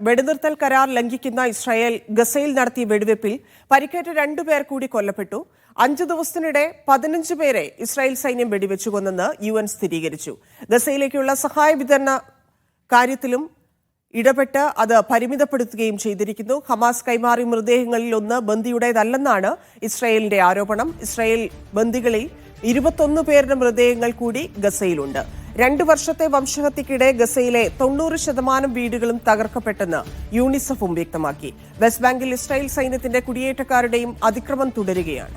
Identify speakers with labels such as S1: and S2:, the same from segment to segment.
S1: വെടിനിർത്തൽ കരാർ ലംഘിക്കുന്ന ഇസ്രായേൽ ഗസയിൽ നടത്തിയ വെടിവെപ്പിൽ പരിക്കേറ്റ 2 പേർ കൂടി കൊല്ലപ്പെട്ടു. 5 ദിവസത്തിനിടെ 15 പേരെ ഇസ്രായേൽ സൈന്യം വെടിവെച്ചു കൊന്നെന്ന് UN സ്ഥിരീകരിച്ചു. ഗസയിലേക്കുള്ള സഹായ വിതരണ കാര്യത്തിലും ഇടപെട്ട് അത് പരിമിതപ്പെടുത്തുകയും ചെയ്തിരിക്കുന്നു. ഹമാസ് കൈമാറിയ മൃതദേഹങ്ങളിൽ ഒന്ന് ബന്ദിയുടേതല്ലെന്നാണ് ഇസ്രായേലിന്റെ ആരോപണം. ഇസ്രായേൽ ബന്ദികളിൽ 21 പേരുടെ മൃതദേഹങ്ങൾ കൂടി ഗസയിലുണ്ട്. 2 വർഷത്തെ വംശഹത്യക്കിടെ ഗസയിലെ 90% വീടുകളും തകർക്കപ്പെട്ടെന്ന് യൂണിസെഫും വ്യക്തമാക്കി. വെസ്റ്റ് ബാങ്കിൽ ഇസ്രായേൽ സൈന്യത്തിന്റെ കുടിയേറ്റക്കാരുടെയും അതിക്രമം തുടരുകയാണ്.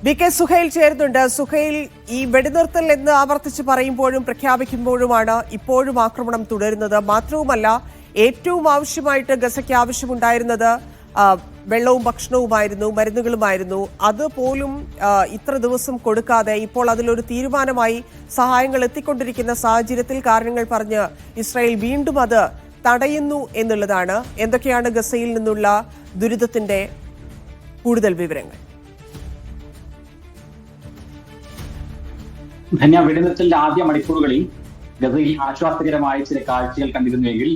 S1: BK സുഹൈൽ ചേരുന്നുണ്ട്. സുഹൈൽ, ഈ വെടിനിർത്തൽ എന്ന് ആവർത്തിച്ച് പറയുമ്പോഴും പ്രഖ്യാപിക്കുമ്പോഴുമാണ് ഇപ്പോഴും ആക്രമണം തുടരുന്നത്. മാത്രവുമല്ല, ഏറ്റവും ആവശ്യമായിട്ട് ഗസയ്ക്ക് ആവശ്യമുണ്ടായിരുന്നത് വെള്ളവും ഭക്ഷണവുമായിരുന്നു, മരുന്നുകളുമായിരുന്നു. അതുപോലും ഇത്ര ദിവസം കൊടുക്കാതെ ഇപ്പോൾ അതിലൊരു തീരുമാനമായി സഹായങ്ങൾ എത്തിക്കൊണ്ടിരിക്കുന്ന സാഹചര്യത്തിൽ കാരണങ്ങൾ പറഞ്ഞ് ഇസ്രായേൽ വീണ്ടും അത് തടയുന്നു എന്നുള്ളതാണ്. എന്തൊക്കെയാണ് ഗസയിൽ നിന്നുള്ള ദുരിതത്തിന്റെ കൂടുതൽ വിവരങ്ങൾ?
S2: വെടിനിർത്തലിന്റെ ആദ്യ മണിക്കൂറുകളിൽ ഗസയിൽ ആശ്വാസകരമായ ചില കാഴ്ചകൾ കണ്ടിരുന്നുവെങ്കിൽ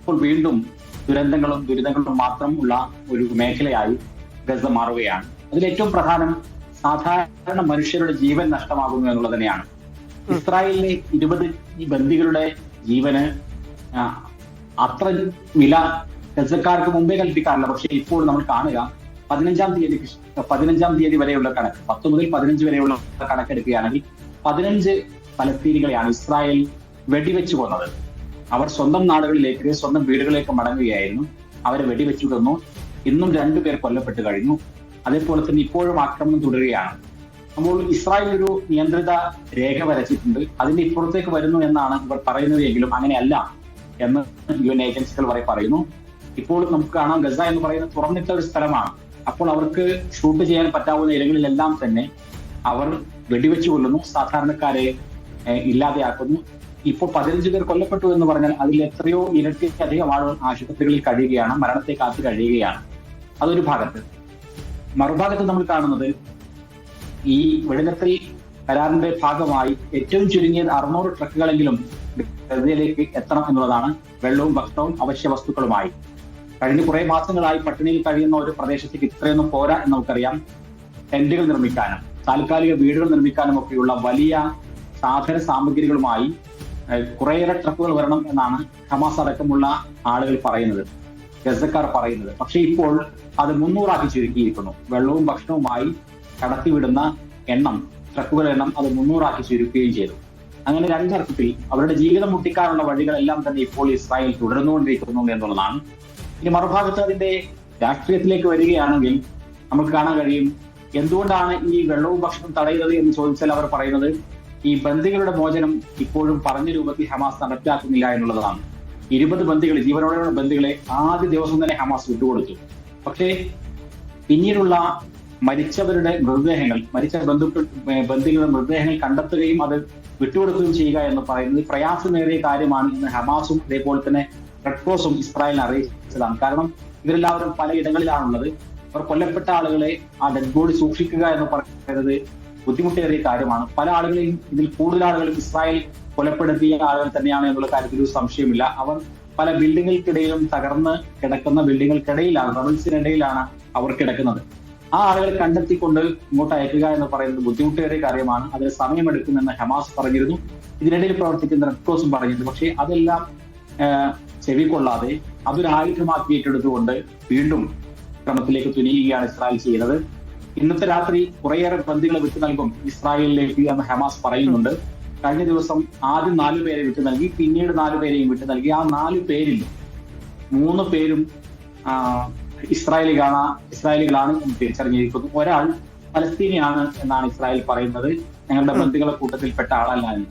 S2: ഇപ്പോൾ വീണ്ടും ദുരിതങ്ങളും മാത്രം ഉള്ള ഒരു മേഖലയായി ഗസ മാറുകയാണ്. അതിലേറ്റവും പ്രധാനം സാധാരണ മനുഷ്യരുടെ ജീവൻ നഷ്ടമാകുന്നു എന്നുള്ളത് തന്നെയാണ്. ഇസ്രായേലിലെ 20 ബന്ദികളുടെ ജീവന് അത്ര വില ഗസക്കാർക്ക് മുമ്പേ കൽപ്പിക്കാറില്ല. പക്ഷെ ഇപ്പോൾ നമ്മൾ കാണുക 15 തീയതി വരെയുള്ള കണക്ക്, 10 മുതൽ 15 വരെയുള്ള കണക്കെടുക്കുകയാണെങ്കിൽ 15 ഫലസ്തീനികളെയാണ് ഇസ്രായേൽ വെടിവെച്ചു കൊന്നത്. അവർ സ്വന്തം നാടുകളിലേക്ക്, സ്വന്തം വീടുകളിലേക്ക് മടങ്ങുകയായിരുന്നു. അവരെ വെടിവെച്ചു കൊന്നു. ഇന്നും 2 പേർ കൊല്ലപ്പെട്ട് കഴിഞ്ഞു. അതേപോലെ തന്നെ ഇപ്പോഴും ആക്രമണം തുടരുകയാണ്. അപ്പോൾ ഇസ്രായേൽ ഒരു നിയന്ത്രിത രേഖ വരച്ചിട്ടുണ്ട്. അതിന്റെ ഇപ്പുറത്തേക്ക് വരുന്നു എന്നാണ് ഇവർ പറയുന്നതെങ്കിലും അങ്ങനെയല്ല എന്ന് UN ഏജൻസികൾ വരെ പറയുന്നു. ഇപ്പോൾ നമുക്ക് കാണാം, ഗസ എന്ന് പറയുന്നത് തുറന്നിട്ട ഒരു സ്ഥലമാണ്. അപ്പോൾ അവർക്ക് ഷൂട്ട് ചെയ്യാൻ പറ്റാവുന്ന ഇടങ്ങളിലെല്ലാം തന്നെ അവർ വെടിവെച്ചു കൊല്ലുന്നു, സാധാരണക്കാരെ ഇല്ലാതെയാക്കുന്നു. ഇപ്പോൾ 15 പേർ കൊല്ലപ്പെട്ടു എന്ന് പറഞ്ഞാൽ അതിൽ എത്രയോ ഇരട്ടിയധികം ആളുകൾ ആശുപത്രികളിൽ കഴിയുകയാണ്, മരണത്തെ കാത്തു കഴിയുകയാണ്. അതൊരു ഭാഗത്ത്. മറുഭാഗത്ത് നമ്മൾ കാണുന്നത് ഈ വെടിനിർത്തൽ കരാറിന്റെ ഭാഗമായി ഏറ്റവും ചുരുങ്ങിയത് 600 ട്രക്കുകളെങ്കിലും ഗസയിലേക്ക് എത്തണം എന്നുള്ളതാണ്. വെള്ളവും ഭക്ഷണവും അവശ്യ വസ്തുക്കളുമായി കഴിഞ്ഞ കുറെ മാസങ്ങളായി പട്ടിണിയിൽ കഴിയുന്ന ഒരു പ്രദേശത്തേക്ക് ഇത്രയൊന്നും പോരാ എന്ന് നമുക്കറിയാം. ടെന്റുകൾ നിർമ്മിക്കാനും താൽക്കാലിക വീടുകൾ നിർമ്മിക്കാനും ഒക്കെയുള്ള വലിയ സാധന സാമഗ്രികളുമായി കുറേയേറെ ട്രക്കുകൾ വരണം എന്നാണ് ഹമാസ് അടക്കമുള്ള ആളുകൾ പറയുന്നത്, ഗസക്കാർ പറയുന്നത്. പക്ഷെ ഇപ്പോൾ അത് 300 ആക്കി ചുരുക്കിയിരിക്കുന്നു. വെള്ളവും ഭക്ഷണവുമായി കടത്തിവിടുന്ന ട്രക്കുകളുടെ എണ്ണം അത് 300 ആക്കി ചുരുക്കുകയും ചെയ്തു. അങ്ങനെ രണ്ടർത്ഥത്തിൽ അവരുടെ ജീവിതം മുട്ടിക്കാനുള്ള വഴികളെല്ലാം തന്നെ ഇപ്പോൾ ഇസ്രായേൽ തുടർന്നുകൊണ്ടിരിക്കുന്നു എന്നുള്ളതാണ്. ഇനി മറുഭാഗത്ത് അതിന്റെ രാഷ്ട്രീയത്തിലേക്ക് വരികയാണെങ്കിൽ നമുക്ക് കാണാൻ കഴിയും, എന്തുകൊണ്ടാണ് ഈ വെള്ളവും ഭക്ഷണവും തടയുന്നത് എന്ന് ചോദിച്ചാൽ അവർ പറയുന്നത് ഈ ബന്ദികളുടെ മോചനം ഇപ്പോഴും പറഞ്ഞ രൂപത്തിൽ ഹമാസ് നടപ്പിലാക്കുന്നില്ല എന്നുള്ളതാണ്. 20 ബന്ദികൾ, ജീവനോടെയുള്ള ബന്ദികളെ ആദ്യ ദിവസം തന്നെ ഹമാസ് വിട്ടുകൊടുത്തു. പക്ഷേ പിന്നീടുള്ള മരിച്ചവരുടെ മൃതദേഹങ്ങൾ, ബന്ദികളുടെ മൃതദേഹങ്ങൾ കണ്ടെത്തുകയും അത് വിട്ടുകൊടുക്കുകയും ചെയ്യുക എന്ന് പറയുന്നത് പ്രയാസമേറിയ കാര്യമാണ് എന്ന് ഹമാസും അതേപോലെ തന്നെ റെഡ് ക്രോസും ഇസ്രായേലിനെ അറിയിച്ചതാണ്. കാരണം ഇവരെല്ലാവരും പല ഇടങ്ങളിലാണുള്ളത്. അവർ കൊല്ലപ്പെട്ട ആളുകളെ ആ ഡെഡ് ബോഡി സൂക്ഷിക്കുക എന്ന് പറയുന്നത് ബുദ്ധിമുട്ടേറിയ കാര്യമാണ്. പല ആളുകളെയും, ഇതിൽ കൂടുതൽ ആളുകളും ഇസ്രായേൽ കൊലപ്പെടുത്തിയ ആളുകൾ തന്നെയാണ് എന്നുള്ള കാര്യത്തിൽ ഒരു സംശയമില്ല. അവർ പല ബിൽഡിങ്ങുകൾക്കിടയിലും തകർന്ന് കിടക്കുന്ന ബിൽഡിങ്ങുകൾക്കിടയിലാണ്, റബിൾസിനിടയിലാണ് അവർ കിടക്കുന്നത്. ആ ആളുകളെ കണ്ടെത്തിക്കൊണ്ട് ഇങ്ങോട്ട് അയക്കുക എന്ന് പറയുന്നത് ബുദ്ധിമുട്ടേറിയ കാര്യമാണ്. അതിന് സമയമെടുക്കുമെന്ന് ഹമാസ് പറഞ്ഞിരുന്നു. ഇതിനിടയിൽ പ്രവർത്തിക്കുന്ന റെഡ് ക്രോസും പറഞ്ഞിരുന്നു. പക്ഷേ അതെല്ലാം ചെവിക്കൊള്ളാതെ അതൊരു ആയുധമാക്കി ഏറ്റെടുത്തുകൊണ്ട് വീണ്ടും ക്രമത്തിലേക്ക് തുനിയുകയാണ് ഇസ്രായേൽ ചെയ്യുന്നത്. ഇന്നത്തെ രാത്രി കുറേയേറെ ബന്ദികളെ വിട്ടു നൽകും ഇസ്രായേലിലേക്ക് എന്ന് ഹമാസ് പറയുന്നുണ്ട്. കഴിഞ്ഞ ദിവസം ആദ്യം 4 പേരെ വിട്ടു നൽകി, പിന്നീട് 4 പേരെയും വിട്ടു നൽകി. ആ 4 പേരിൽ 3 പേരും ഇസ്രായേലികളാണ് എന്ന് തിരിച്ചറിഞ്ഞിരിക്കുന്നു. ഒരാൾ ഫലസ്തീനിയാണ് എന്നാണ് ഇസ്രായേൽ പറയുന്നത്. ഞങ്ങളുടെ ബന്ദികളുടെ കൂട്ടത്തിൽപ്പെട്ട ആളല്ല എന്ന്.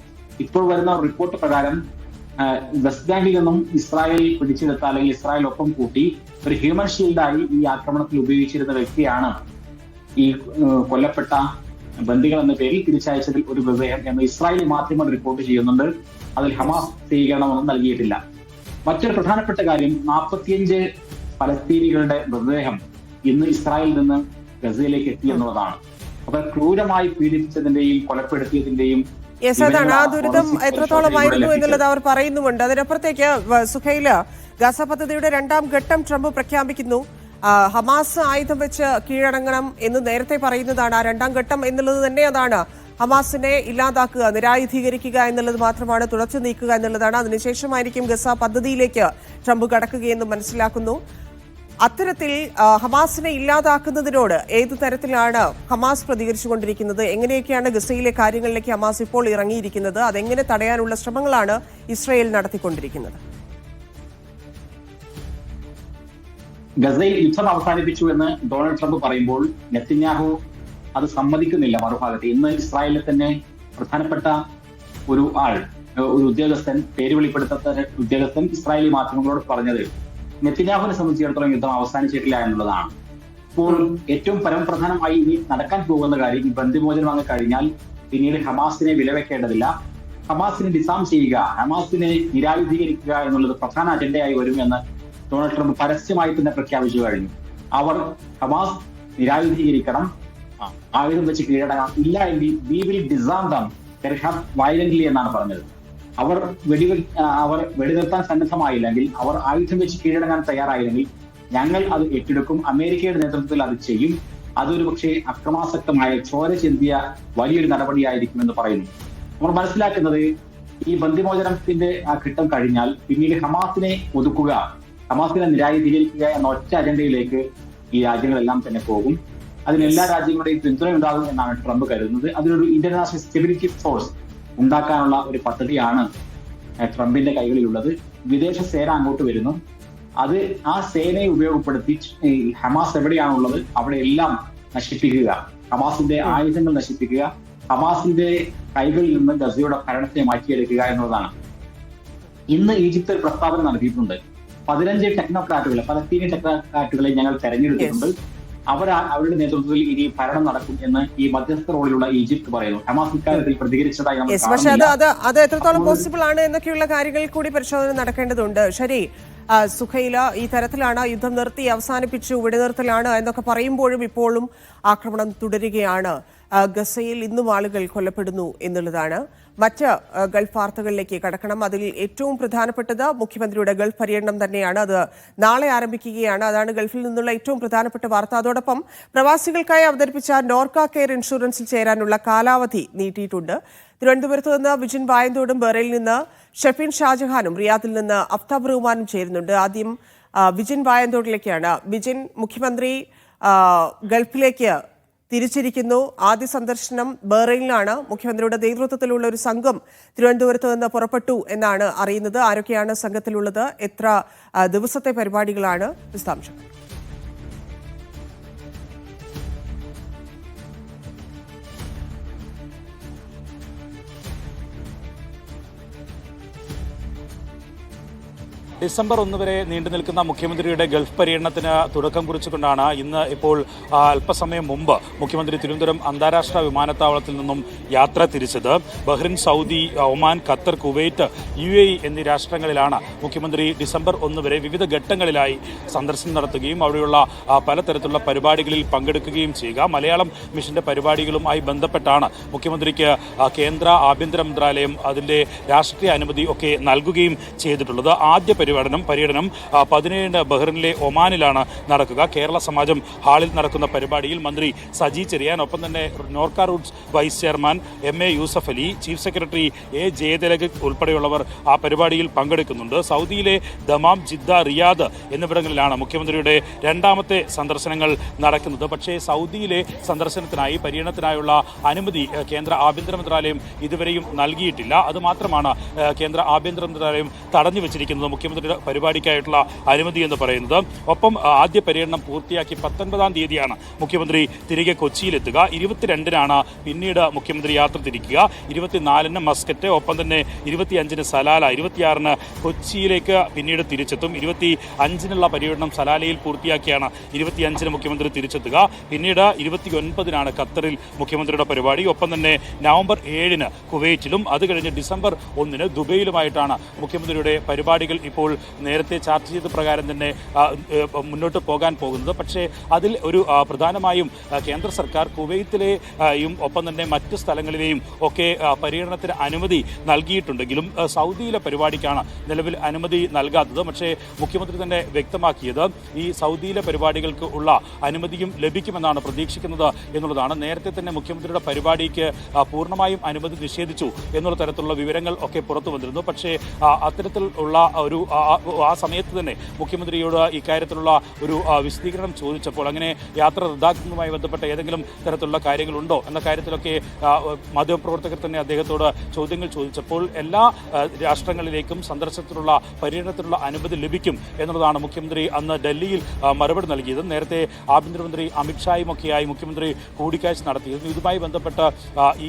S2: ഇപ്പോൾ വരുന്ന റിപ്പോർട്ട് പ്രകാരം വെസ്റ്റ് ബാങ്കിൽ നിന്നും ഇസ്രായേൽ പിടിച്ചെടുത്ത, അല്ലെങ്കിൽ ഇസ്രായേൽ ഒപ്പം കൂട്ടി ഒരു ഹ്യൂമൻ ഷീൽഡായി ഈ ആക്രമണത്തിൽ ഉപയോഗിച്ചിരുന്ന വ്യക്തിയാണ് ഈ കൊല്ലപ്പെട്ട ബന്ദികൾ എന്ന പേരിൽ തിരിച്ചയച്ചതിൽ ഒരു മൃതദേഹം എന്ന് ഇസ്രായേലി മാധ്യമങ്ങൾ റിപ്പോർട്ട് ചെയ്യുന്നുണ്ട്. അതിൽ ഹമാസ് സ്ഥിരീകരണമൊന്നും നൽകിയിട്ടില്ല. മറ്റൊരു പ്രധാനപ്പെട്ട കാര്യം, 45 ഫലസ്തീനികളുടെ മൃതദേഹം ഇന്ന് ഇസ്രായേലിൽ നിന്ന് ഗസയിലേക്ക് എത്തി എന്നുള്ളതാണ്. അവർ ക്രൂരമായി പീഡിപ്പിച്ചതിന്റെയും കൊലപ്പെടുത്തിയതിന്റെയും
S1: യെസ്, അതാണ് ആ ദുരിതം എത്രത്തോളമായിരുന്നു എന്നുള്ളത് അവർ പറയുന്നുമുണ്ട്. അതിനപ്പുറത്തേക്ക് സുഹൈല, ഗാസ പദ്ധതിയുടെ 2ാം ഘട്ടം ട്രംപ് പ്രഖ്യാപിക്കുന്നു. ഹമാസ് ആയുധം വെച്ച് കീഴടങ്ങണം എന്ന് നേരത്തെ പറയുന്നതാണ്. ആ 2ാം ഘട്ടം എന്നുള്ളത് തന്നെ അതാണ്. ഹമാസിനെ ഇല്ലാതാക്കുക, നിരായുധീകരിക്കുക എന്നുള്ളത് മാത്രമാണ്, തുടച്ചു നീക്കുക എന്നുള്ളതാണ്. അതിനുശേഷമായിരിക്കും ഗസ പദ്ധതിയിലേക്ക് ട്രംപ് കടക്കുകയെന്ന് മനസ്സിലാക്കുന്നു. അത്തരത്തിൽ ഹമാസിനെ ഇല്ലാതാക്കുന്നതിനോട് ഏതു തരത്തിലാണ് ഹമാസ് പ്രതികരിച്ചുകൊണ്ടിരിക്കുന്നത്? എങ്ങനെയൊക്കെയാണ് ഗസയിലെ കാര്യങ്ങളിലേക്ക് ഹമാസ് ഇപ്പോൾ ഇറങ്ങിയിരിക്കുന്നത്? അതെങ്ങനെ തടയാനുള്ള ശ്രമങ്ങളാണ് ഇസ്രായേൽ നടത്തിക്കൊണ്ടിരിക്കുന്നത്?
S2: ഗസയിൽ യുദ്ധം അവസാനിപ്പിച്ചു എന്ന് ഡൊണാൾഡ് ട്രംപ് പറയുമ്പോൾ നെതന്യാഹു അത് സമ്മതിക്കുന്നില്ല. മറുഭാഗത്ത് ഇന്ന് ഇസ്രായേലിലെ തന്നെ പ്രധാനപ്പെട്ട ഒരു ഉദ്യോഗസ്ഥൻ, പേര് വെളിപ്പെടുത്താത്ത ഉദ്യോഗസ്ഥൻ ഇസ്രായേലി മാധ്യമങ്ങളോട് പറഞ്ഞത് നെതന്യാഹുവിനെ സംബന്ധിച്ചിടത്തോളം യുദ്ധം അവസാനിച്ചിട്ടില്ല എന്നുള്ളതാണ്. ഇപ്പോൾ ഏറ്റവും പരമപ്രധാനമായി ഇനി നടക്കാൻ പോകുന്ന കാര്യം, ഈ ബന്ദിമോചനം അങ്ങ് കഴിഞ്ഞാൽ പിന്നീട് ഹമാസിനെ വിലവെക്കേണ്ടതില്ല, ഹമാസിനെ ഡിസാം ചെയ്യുക, ഹമാസിനെ നിരായുധീകരിക്കുക എന്നുള്ളത് പ്രധാന അജണ്ടയായി വരുമെന്ന് ഡൊണാൾഡ് ട്രംപ് പരസ്യമായി തന്നെ പ്രഖ്യാപിച്ചു കഴിഞ്ഞു. ഹമാസ് നിരായുധീകരിക്കണം, ആയുധം വെച്ച് കീഴടങ്ങാം, ഇല്ല എങ്കിൽ we will disarm dum violently എന്നാണ് പറഞ്ഞത്. അവർ വെടിനിർത്താൻ സന്നദ്ധമായില്ലെങ്കിൽ, അവർ ആയുധം വെച്ച് കീഴടങ്ങാൻ തയ്യാറായില്ലെങ്കിൽ ഞങ്ങൾ അത് ഏറ്റെടുക്കും, അമേരിക്കയുടെ നേതൃത്വത്തിൽ അത് ചെയ്യും, അതൊരു പക്ഷേ അക്രമാസക്തമായ ചോര ചിന്തിയ വലിയൊരു നടപടിയായിരിക്കുമെന്ന് പറയുന്നു. നമ്മൾ മനസ്സിലാക്കുന്നത് ഈ ബന്ദിമോചനത്തിന്റെ ആ ഘട്ടം കഴിഞ്ഞാൽ പിന്നീട് ഹമാസിനെ ഒതുക്കുക, ഹമാസിനെ നിരായുധീകരിക്കുക എന്ന ഒറ്റ അജണ്ടയിലേക്ക് ഈ രാജ്യങ്ങളെല്ലാം തന്നെ പോകും. അതിന് എല്ലാ രാജ്യങ്ങളുടെയും പിന്തുണ ഉണ്ടാകും എന്നാണ് ട്രംപ് കരുതുന്നത്. അതിനൊരു ഇന്റർനാഷണൽ സ്റ്റെബിലിറ്റി ഫോഴ്സ് ഉണ്ടാക്കാനുള്ള ഒരു പദ്ധതിയാണ് ട്രംപിന്റെ കൈകളിലുള്ളത്. വിദേശ സേന അങ്ങോട്ട് വരുന്നു. അത് ആ സേനയെ ഉപയോഗപ്പെടുത്തി ഹമാസ് എവിടെയാണുള്ളത് അവിടെ എല്ലാം നശിപ്പിക്കുക, ഹമാസിന്റെ ആയുധങ്ങൾ നശിപ്പിക്കുക, ഹമാസിന്റെ കൈകളിൽ നിന്ന് ഗസയുടെ ഭരണത്തെ മാറ്റിയെടുക്കുക എന്നുള്ളതാണ്. ഇന്ന് ഈജിപ്ത് ഒരു പ്രസ്താവന നടത്തിയിട്ടുണ്ട്. 15 ടെക്നോക്രാറ്റുകളെ, പലസ്തീനിയൻ ടെക്നോക്രാറ്റുകളെ ഞങ്ങൾ തെരഞ്ഞെടുത്തിട്ടുണ്ട്, അവരുടെ നേതൃത്വത്തിൽ ഇനി ഭരണം നടക്കും എന്ന് ഈ മധ്യസ്ഥ റോളിലുള്ള ഈജിപ്ത് പറയുന്നു. ഹമാസ് ഇക്കാര്യത്തിൽ പ്രതികരിച്ചതായി
S1: പക്ഷേ അത് എത്രത്തോളം പോസിബിൾ ആണ് എന്നൊക്കെയുള്ള കാര്യങ്ങളിൽ കൂടി പരിശോധന നടക്കേണ്ടതുണ്ട്. ശരി സുഹൈല, ഈ തരത്തിലാണ് യുദ്ധം നിർത്തി അവസാനിപ്പിച്ചു, വെടിനിർത്തലാണ് എന്നൊക്കെ പറയുമ്പോഴും ഇപ്പോഴും ആക്രമണം തുടരുകയാണ്. ഗസയിൽ ഇന്നും ആളുകൾ കൊല്ലപ്പെടുന്നു എന്നുള്ളതാണ്. മറ്റ് ഗൾഫ് വാർത്തകളിലേക്ക് കടക്കണം. അതിൽ ഏറ്റവും പ്രധാനപ്പെട്ടത് മുഖ്യമന്ത്രിയുടെ ഗൾഫ് പര്യടനം തന്നെയാണ്. അത് നാളെ ആരംഭിക്കുകയാണ്. അതാണ് ഗൾഫിൽ നിന്നുള്ള ഏറ്റവും പ്രധാനപ്പെട്ട വാർത്ത. അതോടൊപ്പം പ്രവാസികൾക്കായി അവതരിപ്പിച്ച നോർക്ക കെയർ ഇൻഷുറൻസിൽ ചേരാനുള്ള കാലാവധി നീട്ടിയിട്ടുണ്ട്. തിരുവനന്തപുരത്ത് നിന്ന് വിജിൻ വായന്തോടും ബഹ്റൈനിൽ നിന്ന് ഷെഫീൻ ഷാജഹാനും റിയാദിൽ നിന്ന് അഫ്താബ് റഹ്മാനും ചേരുന്നുണ്ട്. ആദ്യം വിജിൻ വായന്തോടിലേക്കാണ്. വിജിൻ, മുഖ്യമന്ത്രി ഗൾഫിലേക്ക് തിരിച്ചിരിക്കുന്നു. ആദ്യ സന്ദർശനം ബഹ്റൈനിലാണ്. മുഖ്യമന്ത്രിയുടെ നേതൃത്വത്തിലുള്ള ഒരു സംഘം തിരുവനന്തപുരത്ത് നിന്ന് പുറപ്പെട്ടു എന്നാണ് അറിയുന്നത്. ആരൊക്കെയാണ് സംഘത്തിലുള്ളത്? എത്ര ദിവസത്തെ പരിപാടികളാണ്? വിശദാംശങ്ങൾ.
S3: ഡിസംബർ 1 വരെ നീണ്ടു നിൽക്കുന്ന മുഖ്യമന്ത്രിയുടെ ഗൾഫ് പര്യടനത്തിന് തുടക്കം കുറിച്ചുകൊണ്ടാണ് ഇന്ന് ഇപ്പോൾ അല്പസമയം മുമ്പ് മുഖ്യമന്ത്രി തിരുവനന്തപുരം അന്താരാഷ്ട്ര വിമാനത്താവളത്തിൽ നിന്നും യാത്ര തിരിച്ചത്. Bahrain, Saudi, Oman, Qatar, Kuwait, UAE എന്നീ രാഷ്ട്രങ്ങളിലാണ് മുഖ്യമന്ത്രി ഡിസംബർ 1 വരെ വിവിധ ഘട്ടങ്ങളിലായി സന്ദർശനം നടത്തുകയും അവിടെയുള്ള പലതരത്തിലുള്ള പരിപാടികളിൽ പങ്കെടുക്കുകയും ചെയ്യുക. മലയാളം മിഷന്റെ പരിപാടികളുമായി ബന്ധപ്പെട്ടാണ് മുഖ്യമന്ത്രിക്ക് കേന്ദ്ര ആഭ്യന്തര മന്ത്രാലയം അതിന്റെ രാഷ്ട്രീയ അനുമതി ഒക്കെ നൽകുകയും ചെയ്തിട്ടുള്ളത്. ആദ്യ പര്യടനം 17 ബഹ്റിനിലെ ഒമാനിലാണ് നടക്കുക. കേരള സമാജം ഹാളിൽ നടക്കുന്ന പരിപാടിയിൽ മന്ത്രി സജി ചെറിയാൻ, ഒപ്പം തന്നെ Norka Roots vice chairman MA Yusuff Ali, chief secretary A Jayathilak ഉൾപ്പെടെയുള്ളവർ ആ പരിപാടിയിൽ പങ്കെടുക്കുന്നുണ്ട്. സൗദിയിലെ ദമാം, ജിദ്ദ, റിയാദ് എന്നിവിടങ്ങളിലാണ് മുഖ്യമന്ത്രിയുടെ രണ്ടാമത്തെ സന്ദർശനങ്ങൾ നടക്കുന്നത്. പക്ഷേ സൗദിയിലെ സന്ദർശനത്തിനായി, പര്യടനത്തിനായുള്ള അനുമതി കേന്ദ്ര ആഭ്യന്തര മന്ത്രാലയം ഇതുവരെയും നൽകിയിട്ടില്ല. അതുമാത്രമാണ് കേന്ദ്ര ആഭ്യന്തര മന്ത്രാലയം തടഞ്ഞു വെച്ചിരിക്കുന്നത് മുഖ്യമന്ത്രിയുടെ പരിപാടിക്കായിട്ടുള്ള അനുമതി എന്ന് പറയുന്നത്. ഒപ്പം ആദ്യ പര്യടനം പൂർത്തിയാക്കി 19-ാം തീയതിയാണ് മുഖ്യമന്ത്രി തിരികെ കൊച്ചിയിലെത്തുക. 22-നാണ് പിന്നീട് മുഖ്യമന്ത്രി യാത്ര തിരിക്കുക. 24-ന് മസ്കറ്റ്, ഒപ്പം തന്നെ 25-ന് സലാല, 26-ന് കൊച്ചിയിലേക്ക് പിന്നീട് തിരിച്ചെത്തും. 25-നുള്ള പര്യടനം സലാലയിൽ പൂർത്തിയാക്കിയാണ് 25-ന് മുഖ്യമന്ത്രി തിരിച്ചെത്തുക. പിന്നീട് 29-നാണ് ഖത്തറിൽ മുഖ്യമന്ത്രിയുടെ പരിപാടി. ഒപ്പം തന്നെ നവംബർ 7-ന് കുവൈറ്റിലും അത് കഴിഞ്ഞ് ഡിസംബർ 1-ന് ദുബൈയിലുമായിട്ടാണ് മുഖ്യമന്ത്രിയുടെ പരിപാടികൾ ഇപ്പോൾ ഇപ്പോൾ നേരത്തെ ചാർട്ട് ചെയ്ത പ്രകാരം തന്നെ മുന്നോട്ട് പോകാൻ പോകുന്നത്. പക്ഷേ അതിൽ ഒരു പ്രധാനമായും കേന്ദ്ര സർക്കാർ കുവൈത്തിലെയും ഒപ്പം തന്നെ മറ്റ് സ്ഥലങ്ങളിലെയും ഒക്കെ പര്യടനത്തിന് അനുമതി നൽകിയിട്ടുണ്ടെങ്കിലും സൗദിയിലെ പരിപാടിക്കാണ് നിലവിൽ അനുമതി നൽകാത്തത്. പക്ഷേ മുഖ്യമന്ത്രി തന്നെ വ്യക്തമാക്കിയത് ഈ സൗദിയിലെ പരിപാടികൾക്ക് ഉള്ള അനുമതിയും ലഭിക്കുമെന്നാണ് പ്രതീക്ഷിക്കുന്നത് എന്നുള്ളതാണ്. നേരത്തെ തന്നെ മുഖ്യമന്ത്രിയുടെ പരിപാടിക്ക് പൂർണ്ണമായും അനുമതി നിഷേധിച്ചു എന്നുള്ള തരത്തിലുള്ള വിവരങ്ങൾ ഒക്കെ പുറത്തു വന്നിരുന്നു. പക്ഷേ അത്തരത്തിലുള്ള ഒരു ആ സമയത്ത് തന്നെ മുഖ്യമന്ത്രിയോട് ഇക്കാര്യത്തിലുള്ള ഒരു വിശദീകരണം ചോദിച്ചപ്പോൾ അങ്ങനെ യാത്ര റദ്ദാക്കുന്നതുമായി ബന്ധപ്പെട്ട ഏതെങ്കിലും തരത്തിലുള്ള കാര്യങ്ങളുണ്ടോ എന്ന കാര്യത്തിലൊക്കെ മാധ്യമപ്രവർത്തകർ തന്നെ അദ്ദേഹത്തോട് ചോദ്യങ്ങൾ ചോദിച്ചപ്പോൾ എല്ലാ രാഷ്ട്രങ്ങളിലേക്കും സന്ദർശനത്തിനുള്ള പര്യടനത്തിനുള്ള അനുമതി ലഭിക്കും എന്നുള്ളതാണ് മുഖ്യമന്ത്രി അന്ന് ഡൽഹിയിൽ മറുപടി നൽകിയത്. നേരത്തെ ആഭ്യന്തരമന്ത്രി അമിത്ഷായുമൊക്കെയായി മുഖ്യമന്ത്രി കൂടിക്കാഴ്ച നടത്തിയിരുന്നു. ഇതുമായി ബന്ധപ്പെട്ട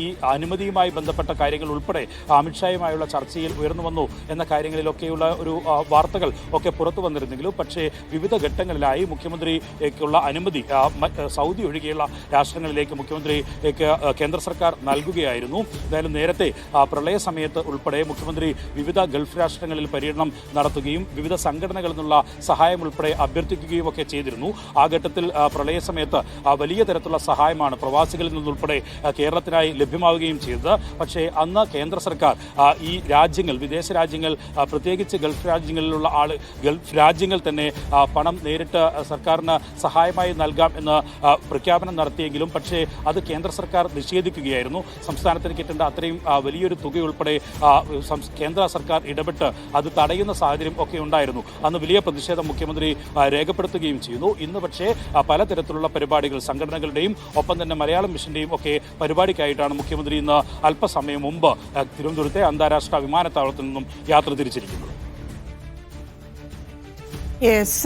S3: ഈ അനുമതിയുമായി ബന്ധപ്പെട്ട കാര്യങ്ങൾ ഉൾപ്പെടെ അമിത്ഷായുമായുള്ള ചർച്ചയിൽ ഉയർന്നു വന്നു എന്ന കാര്യങ്ങളിലൊക്കെയുള്ള ഒരു വാർത്തകൾ ഒക്കെ പുറത്തു വന്നിരുന്നെങ്കിലും പക്ഷേ വിവിധ ഘട്ടങ്ങളിലായി മുഖ്യമന്ത്രിക്കുള്ള അനുമതി സൗദി ഒഴികെയുള്ള രാഷ്ട്രങ്ങളിലേക്ക് മുഖ്യമന്ത്രിക്ക് കേന്ദ്ര സർക്കാർ നൽകുകയായിരുന്നു. എന്തായാലും നേരത്തെ പ്രളയ സമയത്ത് ഉൾപ്പെടെ മുഖ്യമന്ത്രി വിവിധ ഗൾഫ് രാഷ്ട്രങ്ങളിൽ പര്യടനം നടത്തുകയും വിവിധ സംഘടനകളിൽ നിന്നുള്ള സഹായം ഉൾപ്പെടെ അഭ്യർത്ഥിക്കുകയും ഒക്കെ ചെയ്തിരുന്നു. ആ ഘട്ടത്തിൽ പ്രളയ സമയത്ത് വലിയ തരത്തിലുള്ള സഹായമാണ് പ്രവാസികളിൽ നിന്നുൾപ്പെടെ കേരളത്തിനായി ലഭ്യമാവുകയും ചെയ്തത്. പക്ഷേ അന്ന് കേന്ദ്ര സർക്കാർ ഈ രാജ്യങ്ങൾ വിദേശ രാജ്യങ്ങൾ പ്രത്യേകിച്ച് ഗൾഫ് രാജ്യങ്ങളിലുള്ള ഗൾഫ് രാജ്യങ്ങൾ തന്നെ പണം നേരിട്ട് സർക്കാരിന് സഹായമായി നൽകാം എന്ന് പ്രഖ്യാപനം നടത്തിയെങ്കിലും പക്ഷേ അത് കേന്ദ്ര സർക്കാർ നിഷേധിക്കുകയായിരുന്നു. സംസ്ഥാനത്തിന് കിട്ടേണ്ട അത്രയും വലിയൊരു തുക ഉൾപ്പെടെ കേന്ദ്ര സർക്കാർ ഇടപെട്ട് അത് തടയുന്ന സാഹചര്യം ഒക്കെ ഉണ്ടായിരുന്നു. അന്ന് വലിയ പ്രതിഷേധം മുഖ്യമന്ത്രി രേഖപ്പെടുത്തുകയും ചെയ്യുന്നു. ഇന്ന് പക്ഷേ പലതരത്തിലുള്ള പരിപാടികൾ സംഘടനകളുടെയും ഒപ്പം തന്നെ മലയാളം മിഷന്റെയും ഒക്കെ പരിപാടിക്കായിട്ടാണ് മുഖ്യമന്ത്രി ഇന്ന് അല്പസമയം മുമ്പ് തിരുവനന്തപുരത്തെ അന്താരാഷ്ട്ര വിമാനത്താവളത്തിൽ നിന്നും യാത്ര തിരിച്ചിരിക്കുന്നത്.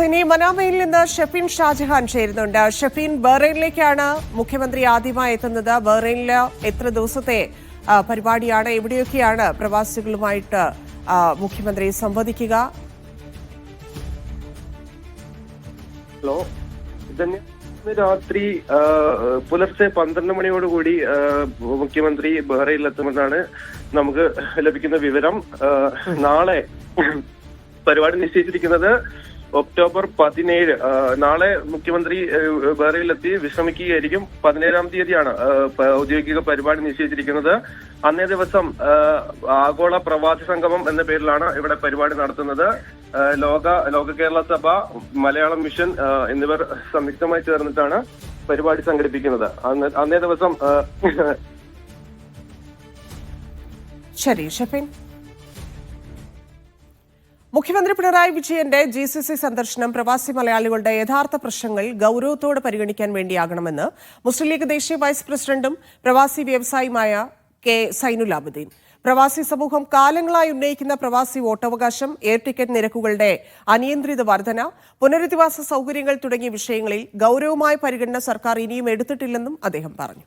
S1: ഇനി മനാമയിൽ നിന്ന് ഷഫീൻ ഷാജഹാൻ ചേരുന്നുണ്ട്. ഷഫീൻ, ബഹ്റൈനിലേക്കാണ് മുഖ്യമന്ത്രി ആദ്യമായി എത്തുന്നത്. ബഹ്റൈനിൽ എത്ര ദിവസത്തെ പരിപാടിയാണ്? എവിടെയൊക്കെയാണ് പ്രവാസികളുമായിട്ട് മുഖ്യമന്ത്രി സംവദിക്കുക?
S4: ഹലോ, ഇതന്നെ രാത്രി പുലർച്ചെ 12 മണിയോടുകൂടി മുഖ്യമന്ത്രി ബഹ്റൈനിലെത്തുമെന്നാണ് നമുക്ക് ലഭിക്കുന്ന വിവരം. നാളെ പരിപാടി നിശ്ചയിച്ചിരിക്കുന്നത് ഒക്ടോബർ 17. നാളെ മുഖ്യമന്ത്രി ബഹ്റൈനിലെത്തി വിശ്രമിക്കുകയായിരിക്കും. 17-ാം തീയതിയാണ് ഔദ്യോഗിക പരിപാടി നിശ്ചയിച്ചിരിക്കുന്നത്. അന്നേ ദിവസം ആഗോള പ്രവാസി സംഗമം എന്ന പേരിലാണ് ഇവിടെ പരിപാടി നടത്തുന്നത്. ലോക കേരള സഭ, മലയാളം മിഷൻ എന്നിവർ സംയുക്തമായി ചേർന്നിട്ടാണ് പരിപാടി സംഘടിപ്പിക്കുന്നത്. അന്നേ ദിവസം
S1: ശരി ഷഫീൻ. മുഖ്യമന്ത്രി പിണറായി വിജയന്റെ GCC സന്ദർശനം പ്രവാസി മലയാളികളുടെ യഥാർത്ഥ പ്രശ്നങ്ങൾ ഗൌരവത്തോടെ പരിഗണിക്കാൻ വേണ്ടിയാകണമെന്ന് മുസ്ലിം ലീഗ് ദേശീയ വൈസ് പ്രസിഡന്റും പ്രവാസി വ്യവസായിയുമായ കെ സൈനുലാബുദ്ദീൻ. പ്രവാസി സമൂഹം കാലങ്ങളായി ഉന്നയിക്കുന്ന പ്രവാസി വോട്ടവകാശം, എയർ ടിക്കറ്റ് നിരക്കുകളുടെ അനിയന്ത്രിത വർധന, പുനരധിവാസ സൗകര്യങ്ങൾ തുടങ്ങിയ വിഷയങ്ങളിൽ ഗൌരവമായ പരിഗണന സർക്കാർ ഇനിയും എടുത്തിട്ടില്ലെന്നും അദ്ദേഹം പറഞ്ഞു.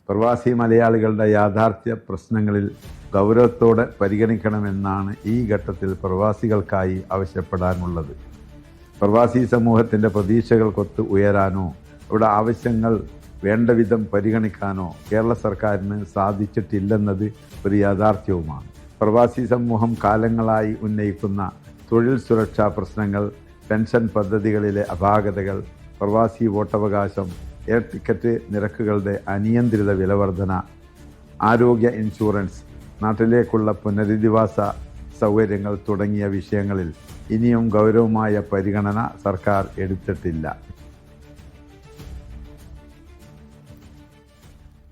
S5: പ്രവാസി മലയാളികളുടെ യാഥാർത്ഥ്യ പ്രശ്നങ്ങളിൽ ഗൗരവത്തോടെ പരിഗണിക്കണമെന്നാണ് ഈ ഘട്ടത്തിൽ പ്രവാസികൾക്കായി ആവശ്യപ്പെടാനുള്ളത്. പ്രവാസി സമൂഹത്തിൻ്റെ പ്രതീക്ഷകൾക്കൊത്ത് ഉയരാനോ അവരുടെ ആവശ്യങ്ങൾ വേണ്ട വിധം പരിഗണിക്കാനോ കേരള സർക്കാരിന് സാധിച്ചിട്ടില്ലെന്നത് ഒരു യാഥാർത്ഥ്യവുമാണ്. പ്രവാസി സമൂഹം കാലങ്ങളായി ഉന്നയിക്കുന്ന തൊഴിൽ സുരക്ഷാ പ്രശ്നങ്ങൾ, പെൻഷൻ പദ്ധതികളിലെ അപാകതകൾ, പ്രവാസി വോട്ടവകാശം, എയർ ടിക്കറ്റ് നിരക്കുകളുടെ അനിയന്ത്രിത വിലവർധന, ആരോഗ്യ ഇൻഷുറൻസ്, നാട്ടിലേക്കുള്ള പുനരധിവാസ സൗകര്യങ്ങൾ തുടങ്ങിയ വിഷയങ്ങളിൽ ഇനിയും ഗൗരവമായ പരിഗണന സർക്കാർ എടുത്തിട്ടില്ല.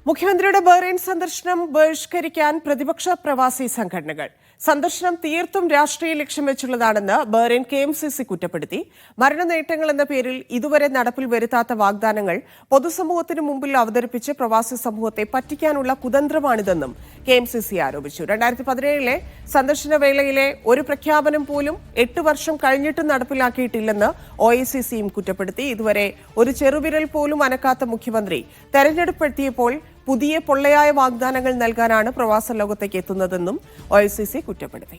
S1: മുഖ്യമന്ത്രിയുടെ ബഹ്റൈൻ സന്ദർശനം ബഹിഷ്കരിക്കാൻ പ്രതിപക്ഷ പ്രവാസി സംഘടനകൾ. സന്ദർശനം തീർത്തും രാഷ്ട്രീയ ലക്ഷ്യം വെച്ചുള്ളതാണെന്ന് ബഹ്റൈൻ KMCC കുറ്റപ്പെടുത്തി. മരണനേട്ടങ്ങൾ എന്ന പേരിൽ ഇതുവരെ നടപ്പിൽ വരുത്താത്ത വാഗ്ദാനങ്ങൾ പൊതുസമൂഹത്തിന് മുമ്പിൽ അവതരിപ്പിച്ച് പ്രവാസി സമൂഹത്തെ പറ്റിക്കാനുള്ള കുതന്ത്രമാണിതെന്നും KMCC ആരോപിച്ചു. 2017 സന്ദർശന വേളയിലെ ഒരു പ്രഖ്യാപനം പോലും 8 വർഷം കഴിഞ്ഞിട്ടും നടപ്പിലാക്കിയിട്ടില്ലെന്ന് OICCയും കുറ്റപ്പെടുത്തി. ഇതുവരെ ഒരു ചെറുവിരൽ പോലും അനക്കാത്ത മുഖ്യമന്ത്രി തെരഞ്ഞെടുപ്പെടുത്തിയപ്പോൾ പുതിയ പൊള്ളയായ വാഗ്ദാനങ്ങൾ നൽകാനാണ് പ്രവാസ ലോകത്തേക്ക് എത്തുന്നതെന്നും OICC കുറ്റപ്പെടുത്തി.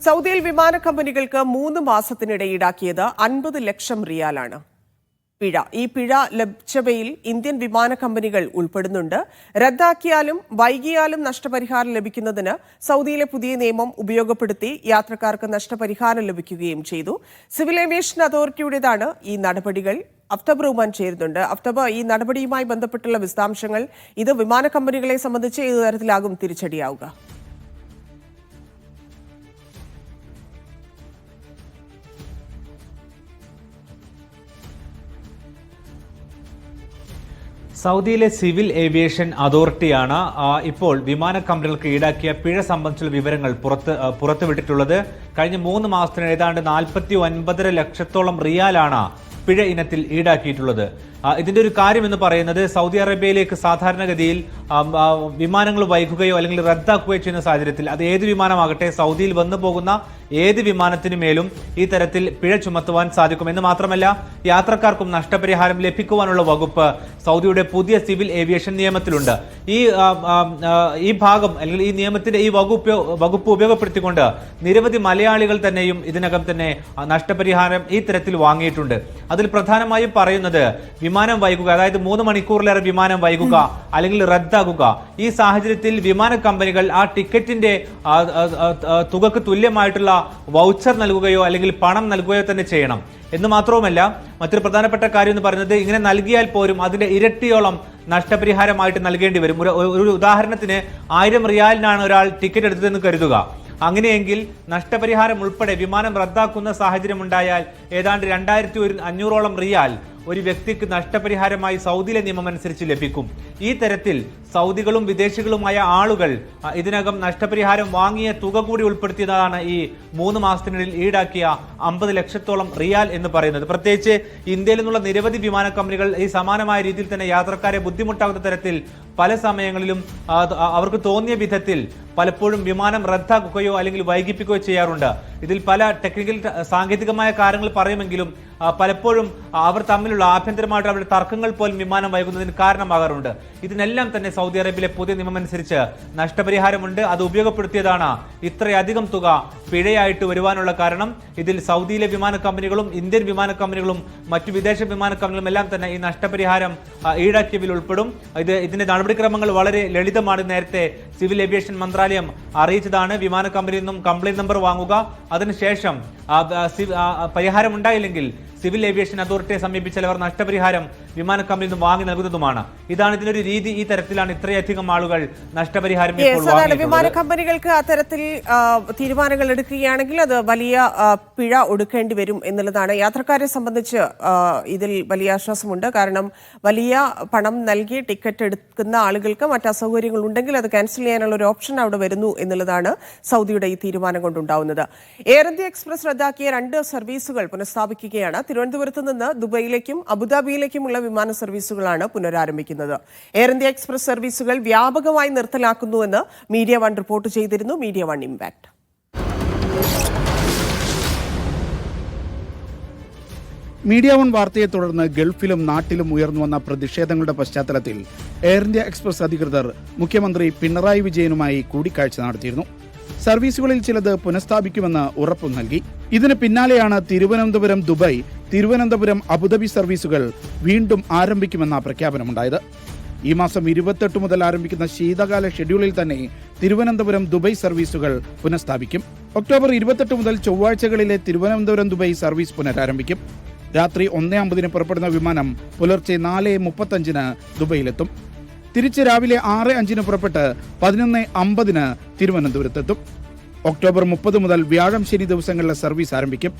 S1: സൗദിയിൽ വിമാന കമ്പനികൾക്ക് 3 മാസത്തിനിടെ ഈടാക്കിയത് 50 ലക്ഷം റിയാലാണ്. പിഴ. ഈ പിഴ ലഭിച്ചവയിൽ ഇന്ത്യൻ വിമാന കമ്പനികൾ ഉൾപ്പെടുന്നുണ്ട്. റദ്ദാക്കിയാലും വൈകിയാലും നഷ്ടപരിഹാരം ലഭിക്കുന്നതിന് സൗദിയിലെ പുതിയ നിയമം ഉപയോഗപ്പെടുത്തി യാത്രക്കാർക്ക് നഷ്ടപരിഹാരം ലഭിക്കുകയും ചെയ്തു. സിവിൽ ഏവിയേഷൻ അതോറിറ്റിയുടേതാണ് ഈ നടപടികൾ. അഫ്തബ് റഹ്മാൻ ചേരുന്നുണ്ട്. അഫ്തബ്, ഈ നടപടിയുമായി ബന്ധപ്പെട്ടുള്ള വിശദാംശങ്ങൾ, ഇത് വിമാന കമ്പനികളെ സംബന്ധിച്ച് ഏതു തരത്തിലാകും തിരിച്ചടിയാവുക?
S6: സൗദിയിലെ സിവിൽ ഏവിയേഷൻ അതോറിറ്റിയാണ് ഇപ്പോൾ വിമാന കമ്പനികൾക്ക് ഈടാക്കിയ പിഴ സംബന്ധിച്ചുള്ള വിവരങ്ങൾ പുറത്തുവിട്ടിട്ടുള്ളത്. കഴിഞ്ഞ 3 മാസത്തിന് ഏതാണ്ട് 49.5 ലക്ഷത്തോളം റിയാലാണ് പിഴ ഇനത്തിൽ ഈടാക്കിയിട്ടുള്ളത്. ഇതിന്റെ ഒരു കാര്യം എന്ന് പറയുന്നത്, സൗദി അറേബ്യയിലേക്ക് സാധാരണഗതിയിൽ വിമാനങ്ങൾ വൈകുകയോ അല്ലെങ്കിൽ റദ്ദാക്കുകയോ ചെയ്യുന്ന സാഹചര്യത്തിൽ അത് ഏത് വിമാനമാകട്ടെ, സൗദിയിൽ വന്നു പോകുന്ന ഏത് വിമാനത്തിനു മേലും ഈ തരത്തിൽ പിഴ ചുമത്തുവാൻ സാധിക്കും. എന്ന് മാത്രമല്ല, യാത്രക്കാർക്കും നഷ്ടപരിഹാരം ലഭിക്കുവാനുള്ള വകുപ്പ് സൗദിയുടെ പുതിയ സിവിൽ ഏവിയേഷൻ നിയമത്തിലുണ്ട്. ഈ ഭാഗം അല്ലെങ്കിൽ ഈ നിയമത്തിന്റെ ഈ വകുപ്പ് ഉപയോഗപ്പെടുത്തിക്കൊണ്ട് നിരവധി മലയാളികൾ തന്നെയും ഇതിനകം തന്നെ നഷ്ടപരിഹാരം ഈ തരത്തിൽ വാങ്ങിയിട്ടുണ്ട്. അതിൽ പ്രധാനമായും പറയുന്നത്, വിമാനം വൈകുക, അതായത് 3 മണിക്കൂറിലേറെ വിമാനം വൈകുക അല്ലെങ്കിൽ റദ്ദാക്കുക, ഈ സാഹചര്യത്തിൽ വിമാന കമ്പനികൾ ആ ടിക്കറ്റിന്റെ തുകക്ക് തുല്യമായിട്ടുള്ള വൗച്ചർ നൽകുകയോ അല്ലെങ്കിൽ പണം നൽകുകയോ തന്നെ ചെയ്യണം. എന്ന് മാത്രവുമല്ല, മറ്റൊരു പ്രധാനപ്പെട്ട കാര്യം എന്ന് പറയുന്നത്, ഇങ്ങനെ നൽകിയാൽ പോലും അതിന്റെ ഇരട്ടിയോളം നഷ്ടപരിഹാരമായിട്ട് നൽകേണ്ടി വരും. ഒരു ഉദാഹരണത്തിന് 1000 റിയാലിനാണ് ഒരാൾ ടിക്കറ്റ് എടുത്തതെന്ന് കരുതുക. അങ്ങനെയെങ്കിൽ നഷ്ടപരിഹാരം ഉൾപ്പെടെ വിമാനം റദ്ദാക്കുന്ന സാഹചര്യം ഉണ്ടായാൽ ഏതാണ്ട് 2500 റിയാൽ ഒരു വ്യക്തിക്ക് നഷ്ടപരിഹാരമായി സൗദിയിലെ നിയമം അനുസരിച്ച് ലഭിക്കും. ഈ തരത്തിൽ സൗദികളും വിദേശികളുമായ ആളുകൾ ഇതിനകം നഷ്ടപരിഹാരം വാങ്ങിയ തുക കൂടി ഉൾപ്പെടുത്തിയതാണ് ഈ 3 മാസത്തിനിടയിൽ ഈടാക്കിയ 50 ലക്ഷത്തോളം റിയാൽ എന്ന് പറയുന്നത്. പ്രത്യേകിച്ച് ഇന്ത്യയിൽ നിന്നുള്ള നിരവധി വിമാന കമ്പനികൾ ഈ സമാനമായ രീതിയിൽ തന്നെ യാത്രക്കാരെ ബുദ്ധിമുട്ടാകുന്ന തരത്തിൽ പല സമയങ്ങളിലും അവർക്ക് തോന്നിയ വിധത്തിൽ പലപ്പോഴും വിമാനം റദ്ദാക്കുകയോ അല്ലെങ്കിൽ വൈകിപ്പിക്കുകയോ ചെയ്യാറുണ്ട്. ഇതിൽ പല ടെക്നിക്കൽ സാങ്കേതികമായ കാര്യങ്ങൾ പറയുമെങ്കിലും പലപ്പോഴും അവർ തമ്മിലുള്ള ആഭ്യന്തരമായിട്ട് അവരുടെ തർക്കങ്ങൾ പോലും വിമാനം വൈകുന്നതിന് കാരണമാകാറുണ്ട്. ഇതിനെല്ലാം തന്നെ സൗദി അറേബ്യയിലെ പുതിയ നിയമം അനുസരിച്ച് നഷ്ടപരിഹാരമുണ്ട്. അത് ഉപയോഗപ്പെടുത്തിയതാണ് ഇത്രയധികം തുക പിഴയായിട്ട് വരുവാനുള്ള കാരണം. ഇതിൽ സൗദിയിലെ വിമാന കമ്പനികളും ഇന്ത്യൻ വിമാന കമ്പനികളും മറ്റു വിദേശ വിമാന കമ്പനികളും എല്ലാം തന്നെ ഈ നഷ്ടപരിഹാരം ഈടാക്കിയതിൽ ഉൾപ്പെടും. ഇതിന്റെ നടപടിക്രമങ്ങൾ വളരെ ലളിതമാണ്. നേരത്തെ സിവിൽ ഏവിയേഷൻ മന്ത്രാലയം അറിയിച്ചതാണ്. വിമാന കമ്പനിയിൽ നിന്നും കംപ്ലയിന്റ് നമ്പർ വാങ്ങുക, അതിനുശേഷം പരിഹാരം ഉണ്ടായില്ലെങ്കിൽ സിവിൽ ഏവിയേഷൻ അതോറിറ്റിയെ സമീപിച്ചാൽ അവർ നഷ്ടപരിഹാരം വിമാന കമ്പനിയിൽ നിന്നും വാങ്ങി നൽകുന്നതുമാണ്. ഇതാണ് ഇതിനൊരു രീതി. ഈ തരത്തിലാണ് ഇത്രയധികം ആളുകൾ നഷ്ടപരിഹാരം.
S1: വിമാന കമ്പനികൾക്ക് അത്തരത്തിൽ തീരുമാനങ്ങൾ എടുക്കുകയാണെങ്കിൽ അത് വലിയ പിഴ ഒടുക്കേണ്ടി വരും എന്നുള്ളതാണ്. യാത്രക്കാരെ സംബന്ധിച്ച് ഇതിൽ വലിയ ആശ്വാസമുണ്ട്. കാരണം വലിയ പണം നൽകി ടിക്കറ്റ് എടുക്കുന്ന ആളുകൾക്ക് മറ്റ് അസൗകര്യങ്ങൾ ഉണ്ടെങ്കിൽ അത് ക്യാൻസൽ ചെയ്യാനുള്ള ഒരു ഓപ്ഷൻ അവിടെ വരുന്നു എന്നുള്ളതാണ് സൗദിയുടെ ഈ തീരുമാനം കൊണ്ടുണ്ടാവുന്നത്. എയർ ഇന്ത്യ എക്സ്പ്രസ് റദ്ദാക്കിയ 2 സർവീസുകൾ പുനഃസ്ഥാപിക്കുകയാണ്. തിരുവനന്തപുരത്ത് നിന്ന് ദുബൈയിലേക്കും അബുദാബിയിലേക്കുമുള്ള വിമാന സർവീസുകളാണ് പുനരാരംഭിക്കുന്നത്. എയർ ഇന്ത്യ എക്സ്പ്രസ് സർവീസുകൾ വ്യാപകമായി നിർത്തലാക്കുന്നുവെന്ന് മീഡിയ വൺ റിപ്പോർട്ട് ചെയ്തിരുന്നു. Media One impact.
S7: Media One വാർത്തയെ തുടർന്ന് ഗൾഫിലും നാട്ടിലും ഉയർന്നുവന്ന പ്രതിഷേധങ്ങളുടെ പശ്ചാത്തലത്തിൽ എയർ ഇന്ത്യ എക്സ്പ്രസ് അധികൃതർ മുഖ്യമന്ത്രി പിണറായി വിജയനുമായി കൂടിക്കാഴ്ച നടത്തിയിരുന്നു. സർവീസുകളിൽ ചിലത് പുനഃസ്ഥാപിക്കുമെന്ന് ഉറപ്പു നൽകി. ഇതിന് പിന്നാലെയാണ് തിരുവനന്തപുരം ദുബായ്, തിരുവനന്തപുരം അബുദാബി സർവീസുകൾ വീണ്ടും ആരംഭിക്കുമെന്ന പ്രഖ്യാപനമുണ്ടായത്. ഈ മാസം 28 മുതൽ ആരംഭിക്കുന്ന ശീതകാല ഷെഡ്യൂളിൽ തന്നെ തിരുവനന്തപുരം ദുബായ് സർവീസുകൾ പുനഃസ്ഥാപിക്കും. ഒക്ടോബർ 28 മുതൽ ചൊവ്വാഴ്ചകളിലെ തിരുവനന്തപുരം ദുബായ് സർവീസ് പുനരാരംഭിക്കും. രാത്രി 1:50 പുറപ്പെടുന്ന വിമാനം പുലർച്ചെ 4:35 ദുബൈയിലെത്തും. തിരിച്ച് രാവിലെ 6:05 പുറപ്പെട്ട് 11:50 തിരുവനന്തപുരത്തെത്തും. ഒക്ടോബർ 30 മുതൽ വ്യാഴം ശനി ദിവസങ്ങളിലെ സർവീസ് ആരംഭിക്കും.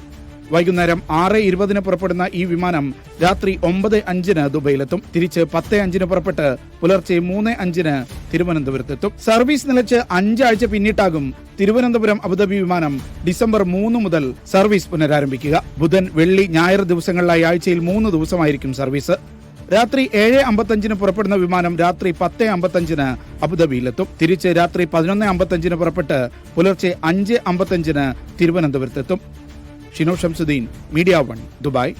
S7: വൈകുന്നേരം 6:20 പുറപ്പെടുന്ന ഈ വിമാനം രാത്രി 9:05 ദുബൈയിലെത്തും. തിരിച്ച് 10:05 പുറപ്പെട്ട് പുലർച്ചെ 3:05 തിരുവനന്തപുരത്തെത്തും. സർവീസ് നിലച്ച് 5 ആഴ്ച പിന്നിട്ടാകും തിരുവനന്തപുരം അബുദാബി വിമാനം ഡിസംബർ 3 മുതൽ സർവീസ് പുനരാരംഭിക്കുക. ബുധൻ, വെള്ളി, ഞായർ ദിവസങ്ങളിലായി ആഴ്ചയിൽ 3 ദിവസമായിരിക്കും സർവീസ്. രാത്രി 7:55 പുറപ്പെടുന്ന വിമാനം രാത്രി 10:55 അബുദാബിയിലെത്തും. തിരിച്ച് രാത്രി 11:55 പുറപ്പെട്ട് പുലർച്ചെ 5:55 തിരുവനന്തപുരത്തെത്തും. Shino Shamsuddin, Media One, Dubai.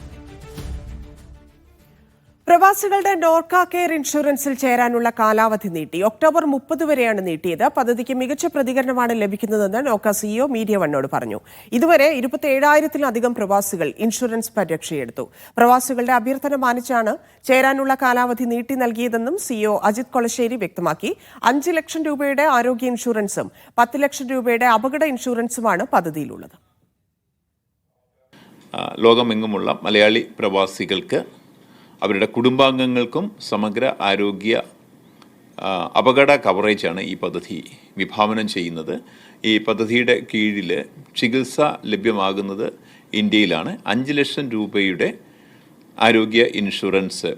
S1: പ്രവാസികളുടെ നോർക്ക കെയർ ഇൻഷുറൻസിൽ ചേരാനുള്ള കാലാവധി നീട്ടി. ഒക്ടോബർ 30 വരെയാണ് നീട്ടിയത്. പദ്ധതിക്ക് മികച്ച പ്രതികരണമാണ് ലഭിക്കുന്നതെന്ന് നോർക്ക സിഇഒ മീഡിയ വണ്ണോട് പറഞ്ഞു. ഇതുവരെ 27,000-ലധികം പ്രവാസികൾ ഇൻഷുറൻസ് പരിരക്ഷയെടുത്തു. പ്രവാസികളുടെ അഭ്യർത്ഥന മാനിച്ചാണ് ചേരാനുള്ള കാലാവധി നീട്ടി നൽകിയതെന്നും സിഇഒ അജിത് കൊളശ്ശേരി വ്യക്തമാക്കി. 5 ലക്ഷം രൂപയുടെ ആരോഗ്യ ഇൻഷുറൻസും 10 ലക്ഷം രൂപയുടെ അപകട ഇൻഷുറൻസുമാണ് പദ്ധതിയിലുള്ളത്.
S8: ലോകമെങ്ങുമുള്ള മലയാളി പ്രവാസികൾക്ക് അവരുടെ കുടുംബാംഗങ്ങൾക്കും സമഗ്ര ആരോഗ്യ അപകട കവറേജാണ് ഈ പദ്ധതി വിഭാവനം ചെയ്യുന്നത്. ഈ പദ്ധതിയുടെ കീഴിൽ ചികിത്സ ലഭ്യമാകുന്നത് ഇന്ത്യയിലാണ്. 5 ലക്ഷം രൂപയുടെ ആരോഗ്യ ഇൻഷുറൻസ്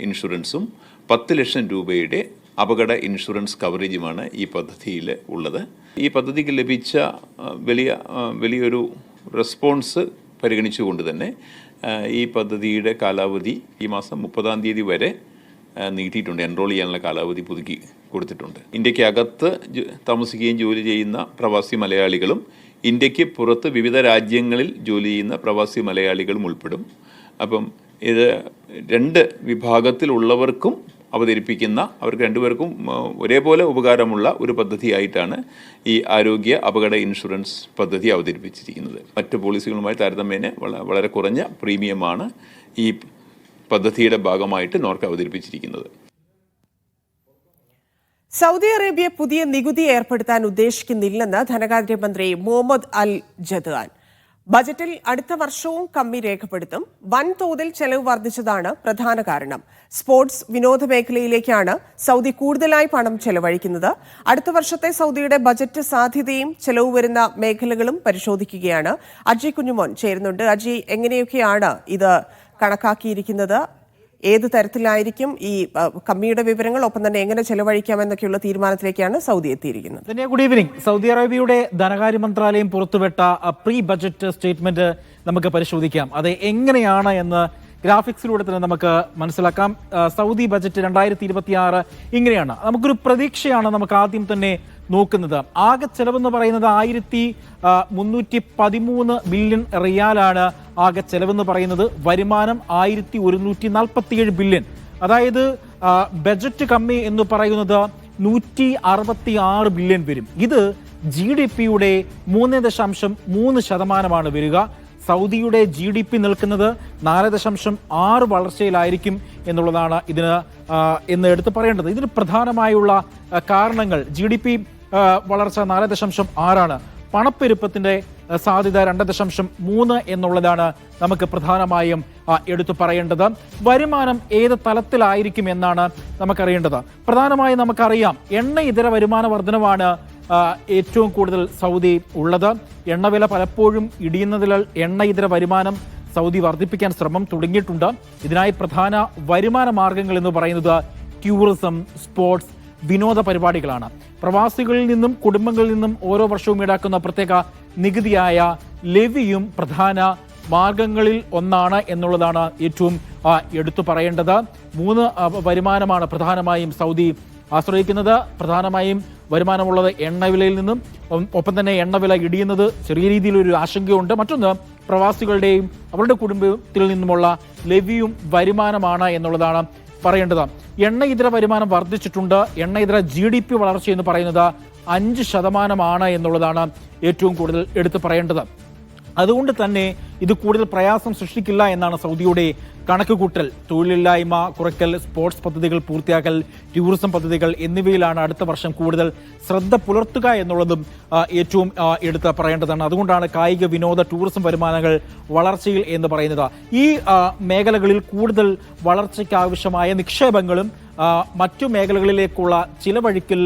S8: ഇൻഷുറൻസും 10 ലക്ഷം രൂപയുടെ അപകട ഇൻഷുറൻസ് കവറേജുമാണ് ഈ പദ്ധതിയിൽ ഉള്ളത്. ഈ പദ്ധതിക്ക് ലഭിച്ച വലിയൊരു റെസ്പോൺസ് പരിഗണിച്ചുകൊണ്ട് തന്നെ ഈ പദ്ധതിയുടെ കാലാവധി ഈ മാസം 30-ാം തീയതി വരെ നീട്ടിയിട്ടുണ്ട്. എൻറോൾ ചെയ്യാനുള്ള കാലാവധി പുതുക്കി കൊടുത്തിട്ടുണ്ട്. ഇന്ത്യക്ക് അകത്ത് താമസിക്കുകയും ജോലി ചെയ്യുന്ന പ്രവാസി മലയാളികളും ഇന്ത്യക്ക് പുറത്ത് വിവിധ രാജ്യങ്ങളിൽ ജോലി ചെയ്യുന്ന പ്രവാസി മലയാളികളും ഉൾപ്പെടും. അപ്പം ഇത് 2 വിഭാഗത്തിലുള്ളവർക്കും അവതരിപ്പിക്കുന്ന അവർക്ക് 2 പേർക്കും ഒരേപോലെ ഉപകാരമുള്ള ഒരു പദ്ധതിയായിട്ടാണ് ഈ ആരോഗ്യ അപകട ഇൻഷുറൻസ് പദ്ധതി അവതരിപ്പിച്ചിരിക്കുന്നത്. മറ്റ് പോളിസികളുമായി താരതമ്യേന വളരെ കുറഞ്ഞ പ്രീമിയമാണ് ഈ പദ്ധതിയുടെ ഭാഗമായിട്ട് നോർക്ക അവതരിപ്പിച്ചിരിക്കുന്നത്.
S1: സൗദി അറേബ്യ പുതിയ നികുതി ഏർപ്പെടുത്താൻ ഉദ്ദേശിക്കുന്നില്ലെന്ന് ധനകാര്യമന്ത്രി മുഹമ്മദ് അൽ ജദ്ആൻ. ബജറ്റിൽ അടുത്ത വർഷവും കമ്മി രേഖപ്പെടുത്തും. വൻതോതിൽ ചെലവ് വർദ്ധിച്ചതാണ് പ്രധാന കാരണം. സ്പോർട്സ് വിനോദ മേഖലയിലേക്കാണ് സൗദി കൂടുതലായി പണം ചെലവഴിക്കുന്നത്. അടുത്ത വർഷത്തെ സൗദിയുടെ ബജറ്റ് സാധ്യതയും ചെലവ് വരുന്ന മേഖലകളും പരിശോധിക്കുകയാണ്. അജി കുഞ്ഞുമോൻ ചേരുന്നുണ്ട്. അജി, എങ്ങനെയൊക്കെയാണ് ഇത് കണക്കാക്കിയിരിക്കുന്നത്? ഏത് തരത്തിലായിരിക്കും ഈ കമ്മിയുടെ വിവരങ്ങൾ, ഒപ്പം തന്നെ എങ്ങനെ ചെലവഴിക്കാമെന്നൊക്കെയുള്ള തീരുമാനത്തിലേക്കാണ് സൗദി എത്തിയിരിക്കുന്നത്?
S9: Good evening. സൗദി അറേബ്യയുടെ ധനകാര്യ മന്ത്രാലയം പുറത്തുവിട്ട പ്രീ ബജറ്റ് സ്റ്റേറ്റ്മെന്റ് നമുക്ക് പരിശോധിക്കാം. അത് എങ്ങനെയാണ് എന്ന് ഗ്രാഫിക്സിലൂടെ തന്നെ നമുക്ക് മനസ്സിലാക്കാം. സൗദി ബജറ്റ് 2026 ഇങ്ങനെയാണ്. നമുക്കൊരു പ്രതീക്ഷയാണ് നമുക്ക് ആദ്യം തന്നെ നോക്കുന്നത്. ആകെ ചെലവെന്ന് പറയുന്നത് 1313 ബില്യൺ റിയാലാണ് ആകെ ചെലവെന്ന് പറയുന്നത്. വരുമാനം 1147 ബില്യൺ. അതായത് ബജറ്റ് കമ്മി എന്ന് പറയുന്നത് 166 ബില്യൺ വരും. ഇത് GDP-യുടെ 3.3% വരിക. സൗദിയുടെ GDP നിൽക്കുന്നത് 4.6 വളർച്ചയിലായിരിക്കും എന്നുള്ളതാണ് ഇതിന് എന്ന് എടുത്ത് പറയേണ്ടത്. ഇതിന് പ്രധാനമായുള്ള കാരണങ്ങൾ GDP വളർച്ച 4.6 പണപ്പെരുപ്പത്തിന്റെ സാധ്യത 2.3 എന്നുള്ളതാണ് നമുക്ക് പ്രധാനമായും എടുത്തു പറയേണ്ടത്. വരുമാനം ഏത് തലത്തിലായിരിക്കും എന്നാണ് നമുക്കറിയേണ്ടത്. പ്രധാനമായും നമുക്കറിയാം എണ്ണ ഇതര വരുമാന വർധനവാണ് ഏറ്റവും കൂടുതൽ സൗദി ഉള്ളത്. എണ്ണവില പലപ്പോഴും ഇടിയുന്നതിൽ എണ്ണ ഇതര വരുമാനം സൗദി വർദ്ധിപ്പിക്കാൻ ശ്രമം തുടങ്ങിയിട്ടുണ്ട്. ഇതിനായി പ്രധാന വരുമാന മാർഗങ്ങൾ എന്ന് പറയുന്നത് ടൂറിസം, സ്പോർട്സ്, വിനോദ പരിപാടികളാണ്. പ്രവാസികളിൽ നിന്നും കുടുംബങ്ങളിൽ നിന്നും ഓരോ വർഷവും ഈടാക്കുന്ന പ്രത്യേക നികുതിയായ ലെവിയും പ്രധാന മാർഗങ്ങളിൽ ഒന്നാണ് എന്നുള്ളതാണ് ഏറ്റവും എടുത്തു പറയേണ്ടത്. 3 വരുമാനമാണ് പ്രധാനമായും സൗദി ആശ്രയിക്കുന്നത്. പ്രധാനമായും വരുമാനമുള്ളത് എണ്ണവിലയിൽ നിന്നും, ഒപ്പം തന്നെ എണ്ണവില ഇടിയുന്നത് ചെറിയ രീതിയിലൊരു ആശങ്കയുണ്ട്. മറ്റൊന്ന് പ്രവാസികളുടെയും അവരുടെ കുടുംബത്തിൽ നിന്നുമുള്ള ലെവിയും വരുമാനമാണ് എന്നുള്ളതാണ് പറയേണ്ടത്. എണ്ണ ഇതര വരുമാനം വർദ്ധിച്ചിട്ടുണ്ട്. എണ്ണ ഇതര GDP വളർച്ച എന്ന് പറയുന്നത് 5% എന്നുള്ളതാണ് ഏറ്റവും കൂടുതൽ എടുത്തു പറയേണ്ടത്. അതുകൊണ്ട് തന്നെ ഇത് കൂടുതൽ പ്രയാസം സൃഷ്ടിക്കില്ല എന്നാണ് സൗദിയുടെ കണക്കുകൂട്ടൽ. തൊഴിലില്ലായ്മ കുറയ്ക്കൽ, സ്പോർട്സ് പദ്ധതികൾ പൂർത്തിയാക്കൽ, ടൂറിസം പദ്ധതികൾ എന്നിവയിലാണ് അടുത്ത വർഷം കൂടുതൽ ശ്രദ്ധ പുലർത്തുക എന്നുള്ളതും ഏറ്റവും എടുത്ത് പറയേണ്ടതാണ്. അതുകൊണ്ടാണ് കായിക വിനോദ ടൂറിസം വരുമാനങ്ങൾ വളർച്ചയിൽ എന്ന് പറയുന്നത്. ഈ മേഖലകളിൽ കൂടുതൽ വളർച്ചയ്ക്ക് ആവശ്യമായ നിക്ഷേപങ്ങളും മറ്റു മേഖലകളിലേക്കുള്ള ചിലവഴിക്കൽ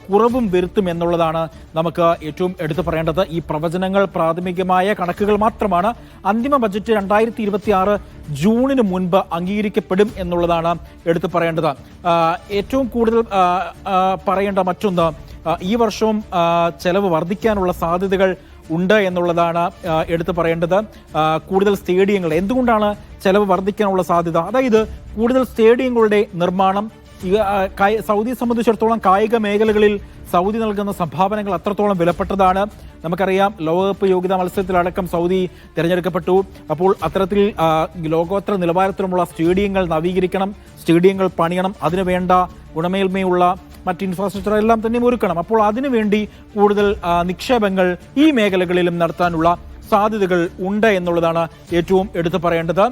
S9: കുറവും വരുത്തും എന്നുള്ളതാണ് നമുക്ക് ഏറ്റവും എടുത്തു പറയേണ്ടത്. ഈ പ്രവചനങ്ങൾ പ്രാഥമികമായ കണക്കുകൾ മാത്രമാണ്. അന്തിമ ബജറ്റ് 2026 ജൂണിന് മുൻപ് അംഗീകരിക്കപ്പെടും എന്നുള്ളതാണ് എടുത്തു പറയേണ്ടത്. ഏറ്റവും കൂടുതൽ പറയേണ്ട മറ്റൊന്ന്, ഈ വർഷവും ചെലവ് വർദ്ധിക്കാനുള്ള സാധ്യതകൾ ഉണ്ട് എന്നുള്ളതാണ് എടുത്തു പറയേണ്ടത്. കൂടുതൽ സ്റ്റേഡിയങ്ങൾ, എന്തുകൊണ്ടാണ് ചെലവ് വർദ്ധിക്കാനുള്ള സാധ്യത? അതായത് കൂടുതൽ സ്റ്റേഡിയങ്ങളുടെ നിർമ്മാണം, സൗദിയെ സംബന്ധിച്ചിടത്തോളം കായിക മേഖലകളിൽ സൗദി നൽകുന്ന സംഭാവനകൾ അത്രത്തോളം വിലപ്പെട്ടതാണ്. നമുക്കറിയാം, ലോകകപ്പ് യോഗ്യതാ മത്സരത്തിലടക്കം സൗദി തിരഞ്ഞെടുക്കപ്പെട്ടു. അപ്പോൾ അത്തരത്തിൽ ലോകോത്തര നിലവാരത്തിലുമുള്ള സ്റ്റേഡിയങ്ങൾ നവീകരിക്കണം, സ്റ്റേഡിയങ്ങൾ പണിയണം, അതിനുവേണ്ട ഗുണമേന്മയുള്ള മറ്റ് ഇൻഫ്രാസ്ട്രക്ചർ എല്ലാം തന്നെ ഒരുക്കണം. അപ്പോൾ അതിനുവേണ്ടി കൂടുതൽ നിക്ഷേപങ്ങൾ ഈ മേഖലകളിലും നടത്താനുള്ള സാധ്യതകൾ ഉണ്ട് എന്നുള്ളതാണ് ഏറ്റവും എടുത്തു പറയേണ്ടത്.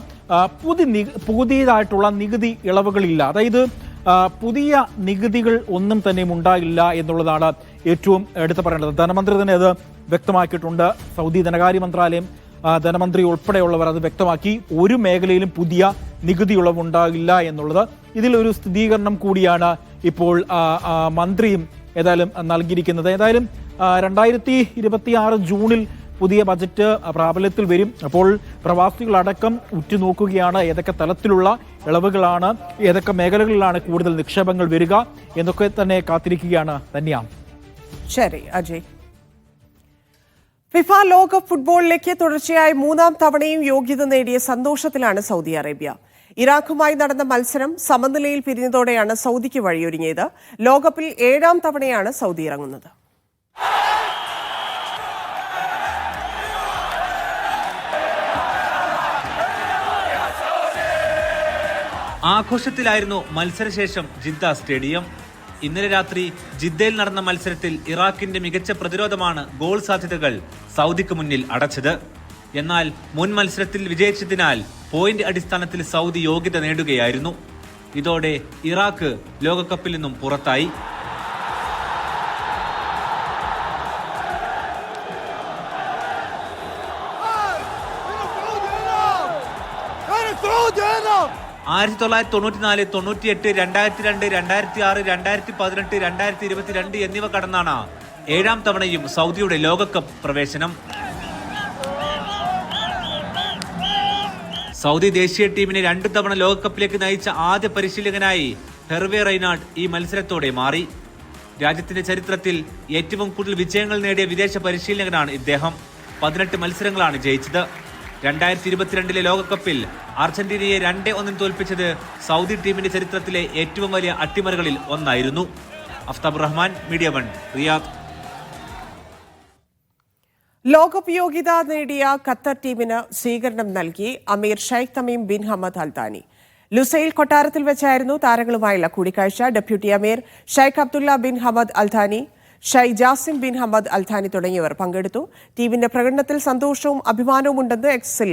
S9: പുതിയതായിട്ടുള്ള നികുതി ഇളവുകളില്ല, അതായത് പുതിയ നികുതികൾ ഒന്നും തന്നെ ഉണ്ടാകില്ല എന്നുള്ളതാണ് ഏറ്റവും എടുത്തു പറയേണ്ടത്. ധനമന്ത്രി തന്നെ അത് വ്യക്തമാക്കിയിട്ടുണ്ട്. സൗദി ധനകാര്യ മന്ത്രാലയം ധനമന്ത്രി ഉൾപ്പെടെയുള്ളവർ അത് വ്യക്തമാക്കി. ഒരു മേഖലയിലും പുതിയ നികുതി ഇളവുണ്ടാകില്ല എന്നുള്ളത്. ഇതിലൊരു സ്ഥിരീകരണം കൂടിയാണ് ഇപ്പോൾ മന്ത്രിയും ഏതായാലും നൽകിയിരിക്കുന്നത്. ഏതായാലും 2026 ജൂണിൽ പുതിയ ബജറ്റ് പ്രാബല്യത്തിൽ വരും. അപ്പോൾ പ്രവാസികളടക്കം ഉറ്റുനോക്കുകയാണ് ഏതൊക്കെ തലത്തിലുള്ള ഇളവുകളാണ്, ഏതൊക്കെ മേഖലകളിലാണ് കൂടുതൽ നിക്ഷേപങ്ങൾ വരിക എന്നൊക്കെ തന്നെ കാത്തിരിക്കുകയാണ് തന്നെയാണ്.
S1: ശരി അജയ്. ഫിഫ ലോകകപ്പ് ഫുട്ബോളിലേക്ക് തുടർച്ചയായി 3-ാം തവണയും യോഗ്യത നേടിയ സന്തോഷത്തിലാണ് സൗദി അറേബ്യ. ഇറാഖുമായി നടന്ന മത്സരം സമനിലയിൽ പിരിഞ്ഞതോടെയാണ് സൗദിക്ക് വഴിയൊരുങ്ങിയത്. ലോകകപ്പിൽ 7-ാം തവണയാണ് സൗദി ഇറങ്ങുന്നത്.
S6: ആഘോഷത്തിലായിരുന്നു മത്സരശേഷം ജിദ്ദ സ്റ്റേഡിയം. ഇന്നലെ രാത്രി ജിദ്ദയിൽ നടന്ന മത്സരത്തിൽ ഇറാഖിന്റെ മികച്ച പ്രതിരോധമാണ് ഗോൾ സാധ്യതകൾ സൗദിക്ക് മുന്നിൽ അടച്ചത്. എന്നാൽ മുൻ മത്സരത്തിൽ വിജയിച്ചതിനാൽ പോയിന്റ് അടിസ്ഥാനത്തിൽ സൗദി യോഗ്യത നേടുകയായിരുന്നു. ഇതോടെ ഇറാഖ് ലോകകപ്പിൽ നിന്നും പുറത്തായി. ആയിരത്തി 1994, 98, 2002, 2006, 2018, 2022 എന്നിവ കടന്നാണ് 7-ാം തവണയും സൗദിയുടെ ലോകകപ്പ് പ്രവേശനം. സൗദി ദേശീയ ടീമിനെ 2 തവണ ലോകകപ്പിലേക്ക് നയിച്ച ആദ്യ പരിശീലകനായി ഹെർവേ റൈനാർഡ് ഈ മത്സരത്തോടെ മാറി. രാജ്യത്തിന്റെ ചരിത്രത്തിൽ ഏറ്റവും കൂടുതൽ വിജയങ്ങൾ നേടിയ വിദേശ പരിശീലകനാണ് ഇദ്ദേഹം. 18 മത്സരങ്ങളാണ് ജയിച്ചത്. 2022 ലോകകപ്പിൽ അർജന്റീനയെ 2-1 തോൽപ്പിച്ചത് സൗദി ടീമിന്റെ ചരിത്രത്തിലെ ഏറ്റവും വലിയ അട്ടിമറികളിൽ ഒന്നായിരുന്നു. Aftab Rahman, Media 1, Riyadh.
S1: ലോകകപ്പ് യോഗ്യത നേടിയ ഖത്തർ ടീമിന് സ്വീകരണം നൽകി അമീർ Sheikh Tamim bin Hamad Al Thani. Lusail കൊട്ടാരത്തിൽ വെച്ചായിരുന്നു താരങ്ങളുമായുള്ള കൂടിക്കാഴ്ച. ഡെപ്യൂട്ടി അമീർ Sheikh Abdullah bin Hamad Al Thani, Sheikh Jassim bin Hamad Al Thani തുടങ്ങിയവർ പങ്കെടുത്തു. ടീമിന്റെ പ്രകടനത്തിൽ സന്തോഷവും അഭിമാനവും ഉണ്ടെന്ന് എക്സിൽ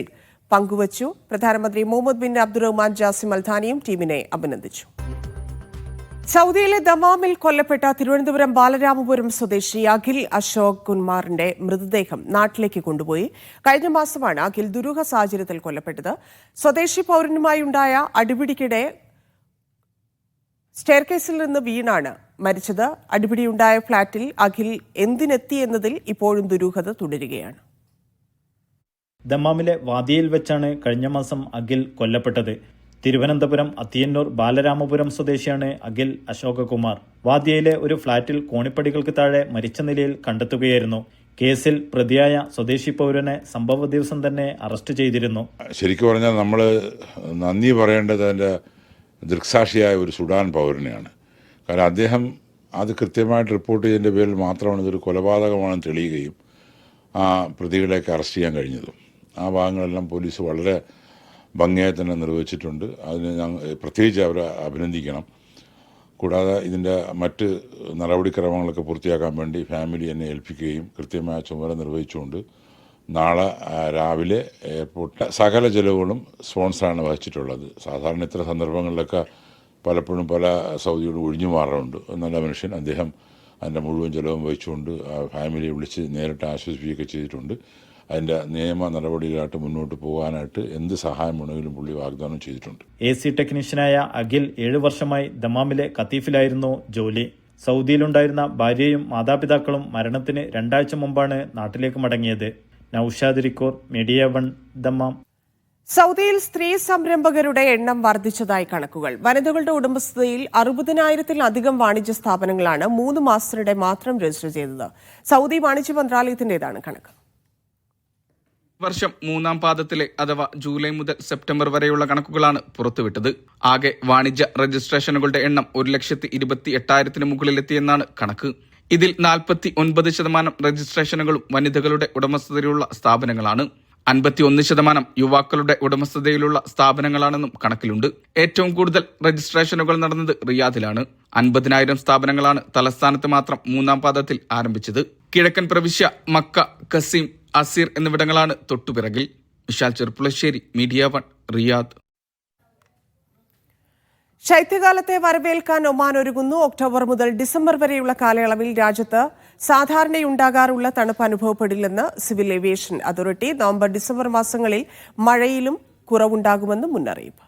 S1: പങ്കുവച്ചു. പ്രധാനമന്ത്രി മുഹമ്മദ് ബിൻ അബ്ദുറഹ്മാൻ ജാസിം അൽത്താനിയും ടീമിനെ അഭിനന്ദിച്ചു. സൗദിയിലെ ദമാമിൽ കൊല്ലപ്പെട്ട തിരുവനന്തപുരം ബാലരാമപുരം സ്വദേശി അഖിൽ അശോക് കുമാറിന്റെ മൃതദേഹം നാട്ടിലേക്ക് കൊണ്ടുപോയി. കഴിഞ്ഞ മാസമാണ് അഖിൽ ദുരൂഹ സാഹചര്യത്തിൽ കൊല്ലപ്പെട്ടത്. സ്വദേശി പൗരനുമായുണ്ടായ അടിപിടിക്കിടെ സ്റ്റെയർകേസിൽ നിന്ന് വീണാണ് മരിച്ചത്. അടിപിടിയുണ്ടായ ഫ്ളാറ്റിൽ അഖിൽ എന്തിനെത്തി എന്നതിൽ ഇപ്പോഴും ദുരൂഹത തുടരുകയാണ്.
S10: ദമാമിലെ വാദിയയിൽ വെച്ചാണ് കഴിഞ്ഞ മാസം അഖിൽ കൊല്ലപ്പെട്ടത്. തിരുവനന്തപുരം അത്തിയന്നൂർ ബാലരാമപുരം സ്വദേശിയാണ് അഖിൽ അശോകകുമാർ. വാദിയയിലെ ഒരു ഫ്ളാറ്റിൽ കോണിപ്പടികൾക്ക് താഴെ മരിച്ച നിലയിൽ കണ്ടെത്തുകയായിരുന്നു. കേസിൽ പ്രതിയായ സ്വദേശി പൗരനെ സംഭവ ദിവസം തന്നെ അറസ്റ്റ് ചെയ്തിരുന്നു.
S11: ശരിക്കും പറഞ്ഞാൽ നമ്മൾ നന്ദി പറയേണ്ടത് അതിൻ്റെ ദൃക്സാക്ഷിയായ ഒരു സുഡാൻ പൗരനെയാണ്. കാരണം അദ്ദേഹം അത് കൃത്യമായിട്ട് റിപ്പോർട്ട് ചെയ്തതിൻ്റെ പേരിൽ മാത്രമാണ് ഇതൊരു കൊലപാതകമാണെന്ന് തെളിയുകയും ആ പ്രതികളെയൊക്കെ അറസ്റ്റ് ചെയ്യാൻ കഴിഞ്ഞതും. ആ ഭാഗങ്ങളെല്ലാം പോലീസ് വളരെ ഭംഗിയായി തന്നെ നിർവഹിച്ചിട്ടുണ്ട്. അതിന് പ്രത്യേകിച്ച് അവരെ അഭിനന്ദിക്കണം. കൂടാതെ ഇതിൻ്റെ മറ്റ് നടപടിക്രമങ്ങളൊക്കെ പൂർത്തിയാക്കാൻ വേണ്ടി ഫാമിലി എന്നെ ഏൽപ്പിക്കുകയും കൃത്യമായ ചുമതല നിർവഹിച്ചുകൊണ്ട് നാളെ രാവിലെ എയർപോർട്ടിൽ സകല ചെലവുകളും സ്പോൺസറാണ് വഹിച്ചിട്ടുള്ളത്. സാധാരണ ഇത്തരം സന്ദർഭങ്ങളിലൊക്കെ പലപ്പോഴും പല സൗദിയോട് ഒഴിഞ്ഞു മാറാറുണ്ട്. നല്ല മനുഷ്യൻ അദ്ദേഹം അതിൻ്റെ മുഴുവൻ ചെലവും വഹിച്ചുകൊണ്ട് ഫാമിലിയെ വിളിച്ച് നേരിട്ട് ആശ്വസിപ്പിക്കുകയൊക്കെ ചെയ്തിട്ടുണ്ട്. അതിൻ്റെ നിയമ നടപടികളായിട്ട് മുന്നോട്ട് പോകാനായിട്ട് എന്ത് സഹായം വേണമെങ്കിലും പുള്ളി വാഗ്ദാനം ചെയ്തിട്ടുണ്ട്.
S10: AC ടെക്നീഷ്യനായ അഖിൽ 7 വർഷമായി ദമാമിലെ ഖത്തീഫിലായിരുന്നു ജോലി. സൗദിയിലുണ്ടായിരുന്ന ഭാര്യയും മാതാപിതാക്കളും മരണത്തിന് 2 ആഴ്ച മുമ്പാണ് നാട്ടിലേക്ക് മടങ്ങിയത്. നൌഷാദ് റിക്കോർ, മീഡിയ 1, ദമാം.
S1: സൗദിയിൽ സ്ത്രീ സംരംഭകരുടെ എണ്ണം വർദ്ധിച്ചതായി കണക്കുകൾ. വനിതകളുടെ ഉടമസ്ഥതയിൽ 60,000-ത്തിലധികം വാണിജ്യ സ്ഥാപനങ്ങളാണ് 3 മാസത്തിനിടെ മാത്രം രജിസ്റ്റർ ചെയ്തത്. സൗദി വാണിജ്യ മന്ത്രാലയത്തിന്റേതാണ് കണക്ക്.
S12: വർഷം മൂന്നാം പാദത്തിലെ അഥവാ ജൂലൈ മുതൽ സെപ്റ്റംബർ വരെയുള്ള കണക്കുകളാണ് പുറത്തുവിട്ടത്. ആകെ വാണിജ്യ രജിസ്ട്രേഷനുകളുടെ എണ്ണം 1,28,000 മുകളിലെത്തിയെന്നാണ് കണക്ക്. ഇതിൽ 49% രജിസ്ട്രേഷനുകളും വനിതകളുടെ ഉടമസ്ഥതയിലുള്ള സ്ഥാപനങ്ങളാണ്. 51% യുവാക്കളുടെ ഉടമസ്ഥതയിലുള്ള സ്ഥാപനങ്ങളാണെന്നും കണക്കിലുണ്ട്. ഏറ്റവും കൂടുതൽ രജിസ്ട്രേഷനുകൾ നടന്നത് റിയാദിലാണ്. 50,000 സ്ഥാപനങ്ങളാണ് തലസ്ഥാനത്ത് മാത്രം മൂന്നാം പാദത്തിൽ ആരംഭിച്ചത്. കിഴക്കൻ പ്രവിശ്യ, മക്ക, കസീം, അസീർ എന്നിവിടങ്ങളാണ് തൊട്ടുപിറകിൽ. Vishal Cherpulassery, Media 1, Riyadh.
S1: ശൈത്യകാലത്തെ വരവേൽക്കാൻ ഒമാൻ ഒരുങ്ങുന്നു. ഒക്ടോബർ മുതൽ ഡിസംബർ വരെയുള്ള കാലയളവിൽ രാജ്യത്ത് സാധാരണയുണ്ടാകാറുള്ള തണുപ്പ് അനുഭവപ്പെടില്ലെന്ന് civil aviation authority. November, December മാസങ്ങളിൽ മഴയിലും കുറവുണ്ടാകുമെന്ന് മുന്നറിയിപ്പ്.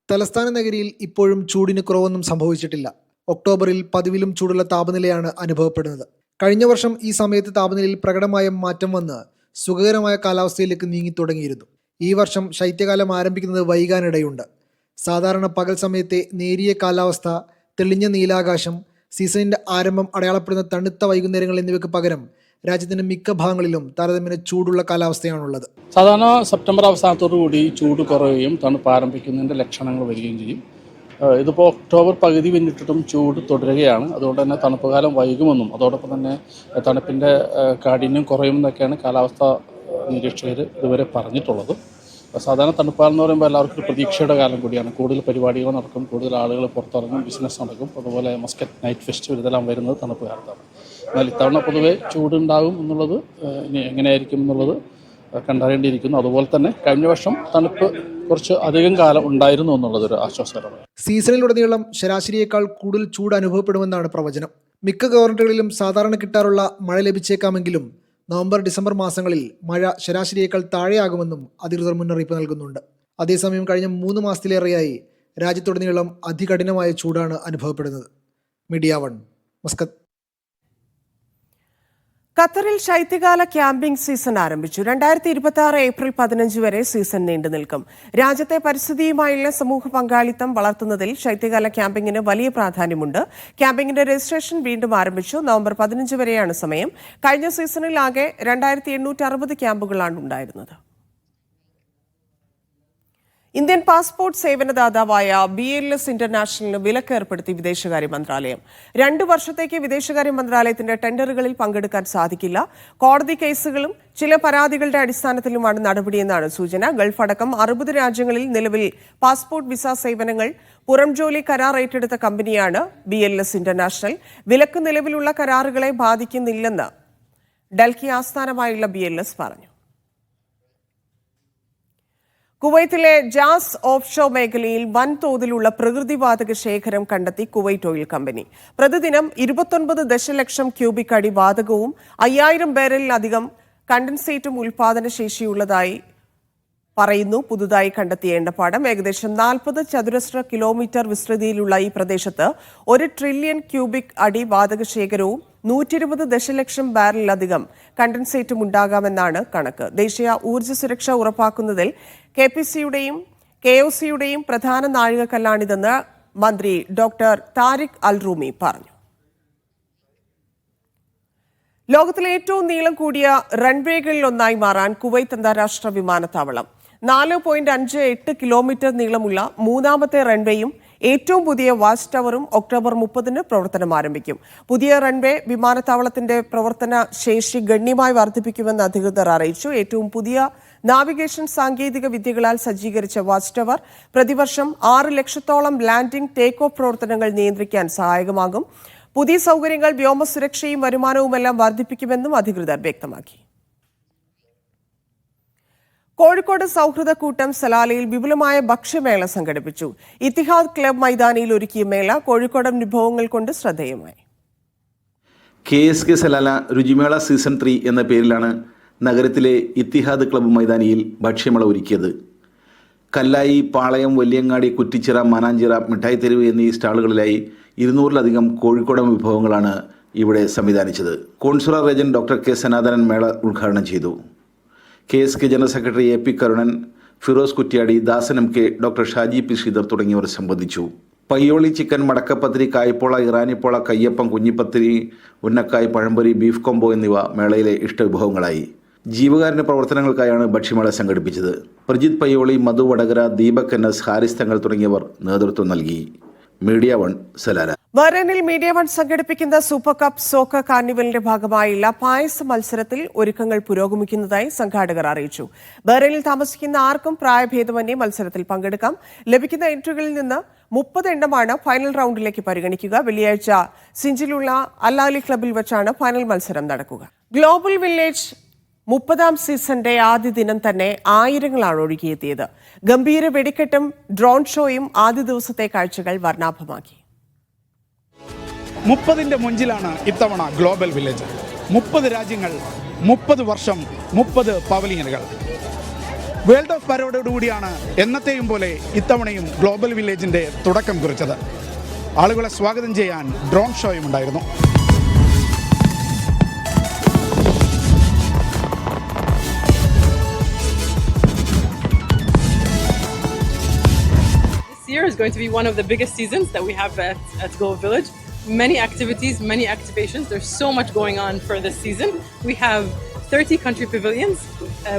S13: തലസ്ഥാന നഗരിയിൽ ഇപ്പോഴും ചൂടിന് കുറവൊന്നും സംഭവിച്ചിട്ടില്ല. ഒക്ടോബറിൽ പതിവിലും ചൂടുള്ള താപനിലയാണ് അനുഭവപ്പെടുന്നത്. കഴിഞ്ഞ വർഷം ഈ സമയത്ത് താപനിലയിൽ പ്രകടമായ മാറ്റം വന്ന് സുഖകരമായ കാലാവസ്ഥയിലേക്ക് നീങ്ങി തുടങ്ങിയിരുന്നു. ഈ വർഷം ശൈത്യകാലം ആരംഭിക്കുന്നത് വൈകാനിടയുണ്ട്. സാധാരണ പകൽ സമയത്തെ നേരിയ കാലാവസ്ഥ, തെളിഞ്ഞ നീലാകാശം, സീസണിന്റെ ആരംഭം അടയാളപ്പെടുന്ന തണുത്ത വൈകുന്നേരങ്ങൾ എന്നിവയ്ക്ക് പകരം രാജ്യത്തിന്റെ മിക്ക ഭാഗങ്ങളിലും താരതമ്യേന ചൂടുള്ള കാലാവസ്ഥയാണുള്ളത്.
S14: സാധാരണ സെപ്റ്റംബർ അവസാനത്തോടുകൂടി ചൂട് കുറയുകയും തണുപ്പ് ആരംഭിക്കുന്നതിന്റെ ലക്ഷണങ്ങൾ വരികയും ചെയ്യും. ഇതിപ്പോൾ ഒക്ടോബർ പകുതി പിന്നിട്ടിട്ടും ചൂട് തുടരുകയാണ്. അതുകൊണ്ട് തന്നെ തണുപ്പ് കാലം വൈകുമെന്നും അതോടൊപ്പം തന്നെ തണുപ്പിൻ്റെ കാഠിന്യം കുറയുമെന്നൊക്കെയാണ് കാലാവസ്ഥാ നിരീക്ഷകർ ഇതുവരെ പറഞ്ഞിട്ടുള്ളത്. സാധാരണ തണുപ്പാലം എന്ന് പറയുമ്പോൾ എല്ലാവർക്കും ഒരു പ്രതീക്ഷയുടെ കാലം കൂടിയാണ്. കൂടുതൽ പരിപാടികൾ നടക്കും, കൂടുതൽ ആളുകൾ പുറത്തിറങ്ങും, ബിസിനസ് നടക്കും. അതുപോലെ മസ്കറ്റ് നൈറ്റ് ഫെസ്റ്റിവൽ ഇതെല്ലാം വരുന്നത് തണുപ്പ് കാലത്താണ്. എന്നാൽ ഇത്തവണ പൊതുവെ ചൂടുണ്ടാകും എന്നുള്ളത് ഇനി എങ്ങനെയായിരിക്കും എന്നുള്ളത് കണ്ടറിയേണ്ടിയിരിക്കുന്നു. അതുപോലെ തന്നെ കഴിഞ്ഞ വർഷം തണുപ്പ് കുറച്ച് അധികം കാലം ഉണ്ടായിരുന്നു എന്നുള്ളതൊരു ആശ്വാസകരമാണ്.
S13: സീസണിലുടനീളം ശരാശരിയേക്കാൾ കൂടുതൽ ചൂട് അനുഭവപ്പെടുമെന്നാണ് പ്രവചനം. മിക്ക ഗവർണറുകളിലും സാധാരണ കിട്ടാറുള്ള മഴ ലഭിച്ചേക്കാമെങ്കിലും നവംബർ, ഡിസംബർ മാസങ്ങളിൽ മഴ ശരാശരിയേക്കാൾ താഴെയാകുമെന്നും അധികൃതർ മുന്നറിയിപ്പ് നൽകുന്നുണ്ട്. അതേസമയം കഴിഞ്ഞ 3 മാസത്തിലേറെയായി രാജ്യത്തുടനീളം അതികഠിനമായ ചൂടാണ് അനുഭവപ്പെടുന്നത്. Media 1, Muscat.
S1: ഖത്തറിൽ ശൈത്യകാല ക്യാമ്പിംഗ് സീസൺ ആരംഭിച്ചു. 2026 ഏപ്രിൽ 15 വരെ സീസൺ നീണ്ടു നിൽക്കും. രാജ്യത്തെ പരിസ്ഥിതിയുമായുള്ള സമൂഹ പങ്കാളിത്തം വളർത്തുന്നതിൽ ശൈത്യകാല ക്യാമ്പിംഗിന് വലിയ പ്രാധാന്യമുണ്ട്. ക്യാമ്പിംഗിന്റെ രജിസ്ട്രേഷൻ വീണ്ടും ആരംഭിച്ചു. നവംബർ 15 വരെയാണ് സമയം. കഴിഞ്ഞ സീസണിൽ ആകെ 2860 ക്യാമ്പുകളാണ് ഉണ്ടായിരുന്നത്. ഇന്ത്യൻ പാസ്പോർട്ട് സേവനദാതാവായ BLS ഇന്റർനാഷണലിന് വിലക്ക് ഏർപ്പെടുത്തി വിദേശകാര്യ മന്ത്രാലയം. 2 വർഷത്തേക്ക് വിദേശകാര്യ മന്ത്രാലയത്തിന്റെ ടെൻഡറുകളിൽ പങ്കെടുക്കാൻ സാധിക്കില്ല. കോടതി കേസുകളും ചില പരാതികളുടെ അടിസ്ഥാനത്തിലുമാണ് നടപടിയെന്നാണ് സൂചന. ഗൾഫ് അടക്കം 60 രാജ്യങ്ങളിൽ നിലവിൽ പാസ്പോർട്ട് വിസ സേവനങ്ങൾ പുറംജോലി കരാർ ഏറ്റെടുത്ത കമ്പനിയാണ് BLS ഇന്റർനാഷണൽ. വിലക്ക് നിലവിലുള്ള കരാറുകളെ ബാധിക്കുന്നില്ലെന്ന് ഡൽഹി ആസ്ഥാനമായുള്ള BLS പറഞ്ഞു. കുവൈത്തിലെ ജാസ് ഓഫ്ഷോർ മേഖലയിൽ വൻതോതിലുള്ള പ്രകൃതിവാതക ശേഖരം കണ്ടെത്തി കുവൈറ്റ് ഓയിൽ കമ്പനി. പ്രതിദിനം 29 ദശലക്ഷം ക്യൂബിക് അടി വാതകവും 5000 ബാരലിലധികം കണ്ടൻസേറ്റും ഉൽപാദന ശേഷിയുള്ളതായി പറയുന്നു പുതുതായി കണ്ടെത്തിയ എണ്ണപ്പാടം. ഏകദേശം 40 ചതുരശ്ര കിലോമീറ്റർ വിസ്തൃതിയിലുള്ള ഈ പ്രദേശത്ത് 1 ട്രില്യൺ ക്യൂബിക് അടി വാതക ശേഖരവും 120 ദശലക്ഷം ബാരലിലധികം കണ്ടൻസേറ്റും ഉണ്ടാകാമെന്നാണ് കണക്ക്. ദേശീയ ഊർജ്ജ സുരക്ഷ ഉറപ്പാക്കുന്നതിൽ KPCയുടെയും KOCയുടെയും പ്രധാന നാഴികക്കല്ലാണിതെന്ന് മന്ത്രി ഡോക്ടർ താരിഖ് അൽ റൂമി പറഞ്ഞു. ലോകത്തിലെ ഏറ്റവും നീളം കൂടിയ റൺവേകളിലൊന്നായി മാറാൻ കുവൈത്ത് അന്താരാഷ്ട്ര വിമാനത്താവളം. 4.58 കിലോമീറ്റർ നീളമുള്ള 3ാമത്തെ റൺവേയും ഏറ്റവും പുതിയ വാച്ച് ടവറും ഒക്ടോബർ 30-ന് പ്രവർത്തനം ആരംഭിക്കും. പുതിയ റൺവേ വിമാനത്താവളത്തിന്റെ പ്രവർത്തന ശേഷി ഗണ്യമായി വർദ്ധിപ്പിക്കുമെന്ന് അധികൃതർ അറിയിച്ചു. ഏറ്റവും പുതിയ നാവിഗേഷൻ സാങ്കേതിക വിദ്യകളാൽ സജ്ജീകരിച്ച വാച്ച് ടവർ പ്രതിവർഷം 6 ലക്ഷത്തോളം ലാൻഡിംഗ് ടേക്ക് ഓഫ് പ്രവർത്തനങ്ങൾ നിയന്ത്രിക്കാൻ സഹായകമാകും. പുതിയ സൗകര്യങ്ങൾ വ്യോമസുരക്ഷയും വരുമാനവുമെല്ലാം വർദ്ധിപ്പിക്കുമെന്നും അധികൃതർ വ്യക്തമാക്കി. കോഴിക്കോട് സൗഹൃദ കൂട്ടം സലാലയിൽ വിപുലമായ ഭക്ഷ്യമേള സംഘടിപ്പിച്ചു. ഇത്തിഹാദ് ക്ലബ് മൈതാനിയിൽ ഒരുക്കിയ മേള കോഴിക്കോടൻ വിഭവങ്ങൾ കൊണ്ട് ശ്രദ്ധേയമായി.
S15: KSK സലാല രുചിമേള സീസൺ 3 എന്ന പേരിലാണ് നഗരത്തിലെ ഇത്തിഹാദ് ക്ലബ് മൈതാനിയിൽ ഭക്ഷ്യമേള ഒരുക്കിയത്. കല്ലായി, പാളയം, വലിയങ്ങാടി, കുറ്റിച്ചിറ, മാനാഞ്ചിറ, മിഠായി തെരുവ് എന്നീ സ്റ്റാളുകളിലായി 200-ലധികം കോഴിക്കോടൻ വിഭവങ്ങളാണ് ഇവിടെ സംവിധാനിച്ചത്. കോൺസുറ റേജൻ ഡോക്ടർ K സനാതനൻ മേള ഉദ്ഘാടനം ചെയ്തു. KSK general secretary AP Karunan, Firoz Kuttiadi, Dasan MK, doctor Shaji P Sreedhar തുടങ്ങിയവർ സംബന്ധിച്ചു. പയ്യോളി ചിക്കൻ, മടക്കപ്പത്തിരി, കായ്പോള, ഇറാനിപ്പോള, കയ്യപ്പം, കുഞ്ഞിപ്പത്തിരി, ഉന്നക്കായ്, പഴംപൊരി, ബീഫ് കൊമ്പോ എന്നിവ മേളയിലെ ഇഷ്ടവിഭവങ്ങളായി. ജീവകാരുണ്യ പ്രവർത്തനങ്ങൾക്കായാണ് ഭക്ഷ്യമേള സംഘടിപ്പിച്ചത്. പ്രജിത് പയ്യോളി, മധു വടകര, ദീപക് എൻഎസ്, ഹാരിസ് തങ്ങൾ തുടങ്ങിയവർ നേതൃത്വം നൽകി. Media One, Salalah.
S1: ബഹ്റൈനിൽ മീഡിയ വൺ സംഘടിപ്പിക്കുന്ന സൂപ്പർ കപ്പ് സോക്കർ കാർണിവലിന്റെ ഭാഗമായുള്ള പായസ മത്സരത്തിൽ ഒരുക്കങ്ങൾ പുരോഗമിക്കുന്നതായി സംഘാടകർ അറിയിച്ചു. ബഹ്റൈനിൽ താമസിക്കുന്ന ആർക്കും പ്രായഭേദമന്യേ മത്സരത്തിൽ പങ്കെടുക്കാം. ലഭിക്കുന്ന എൻട്രികളിൽ നിന്ന് 30 എണ്ണമാണ് ഫൈനൽ റൗണ്ടിലേക്ക് പരിഗണിക്കുക. വെള്ളിയാഴ്ച സിഞ്ചിലുള്ള അൽ-അലി ക്ലബിൽ വെച്ചാണ് ഫൈനൽ മത്സരം നടക്കുക. ഗ്ലോബൽ വില്ലേജ് 30ാം സീസണിന്റെ ആദ്യ ദിനം തന്നെ ആയിരങ്ങളാണ് ഒഴുകിയെത്തിയത്. ഗംഭീര വെടിക്കെട്ടും ഡ്രോൺ ഷോയും ആദ്യ ദിവസത്തെ കാഴ്ചകൾ വർണ്ണാഭമാക്കി.
S7: 30ന്റെ മുഞ്ചിലാണ് ഇത്തവണ ഗ്ലോബൽ വില്ലേജ്. 30 രാജ്യങ്ങൾ, 30 വർഷം, 30 പവലിയനുകൾ. വേൾഡ് ഓഫ് പരേഡോടുകൂടിയാണ് എന്നത്തെയും പോലെ ഇത്തവണയും ഗ്ലോബൽ വില്ലേജിന്റെ തുടക്കം കുറിച്ചത്. ആളുകളെ സ്വാഗതം ചെയ്യാൻ ഡ്രോൺ ഷോയും ഉണ്ടായിരുന്നു.
S16: This year is going to be one of the biggest seasons that we have at Go Village. Many activities, many activations. There's so much going on for this season. We have 30 country pavilions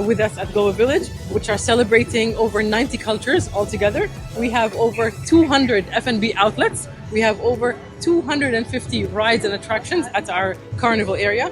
S16: with us at Goa Village, which are celebrating over 90 cultures altogether. We have over 200 F&B outlets. We have over 250 rides and attractions at our carnival area.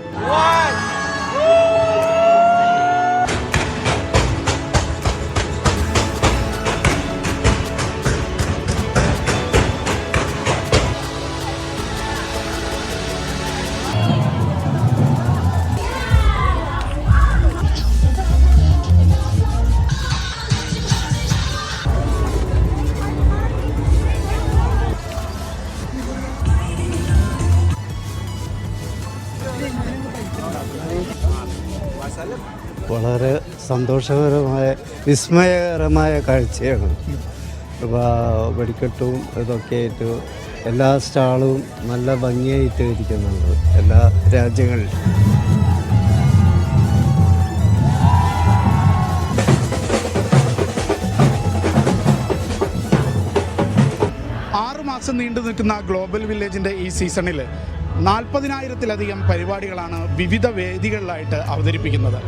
S17: വളരെ സന്തോഷകരമായ വിസ്മയകരമായ കാഴ്ചയാണ്. വെടിക്കെട്ടും ഇതൊക്കെ ആയിട്ട് എല്ലാ സ്റ്റാളും നല്ല ഭംഗിയായിട്ട് ഇരിക്കുന്നുണ്ട് എല്ലാ രാജ്യങ്ങളിലും.
S7: മാസം നീണ്ടു നിൽക്കുന്ന ഗ്ലോബൽ വില്ലേജിന്റെ ഈ സീസണിൽ 40,000-ത്തിലധികം പരിപാടികളാണ് വിവിധ വേദികളിലായിട്ട് അവതരിപ്പിക്കുന്നത്.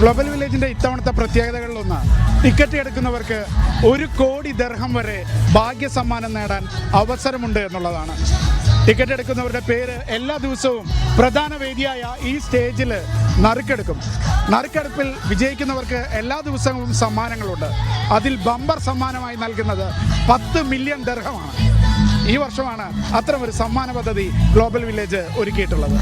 S7: ഗ്ലോബൽ വില്ലേജിന്റെ ഇത്തവണത്തെ പ്രത്യേകതകളിലൊന്ന് ടിക്കറ്റ് എടുക്കുന്നവർക്ക് 1 കോടി ദിർഹം വരെ ഭാഗ്യസമ്മാനം നേടാൻ അവസരമുണ്ട് എന്നുള്ളതാണ്. ടിക്കറ്റ് എടുക്കുന്നവരുടെ പേര് എല്ലാ ദിവസവും പ്രധാന വേദിയായ ഈ സ്റ്റേജിൽ നറുക്കെടുക്കും. നറുക്കെടുപ്പിൽ വിജയിക്കുന്നവർക്ക് എല്ലാ ദിവസവും സമ്മാനങ്ങളുണ്ട്. അതിൽ ബമ്പർ സമ്മാനമായി നൽകുന്നത് 10 മില്യൺ ദിർഹമാണ്. ഈ വർഷമാണ് അത്തരമൊരു സമ്മാന പദ്ധതി ഗ്ലോബൽ വില്ലേജ് ഒരുക്കിയിട്ടുള്ളത്.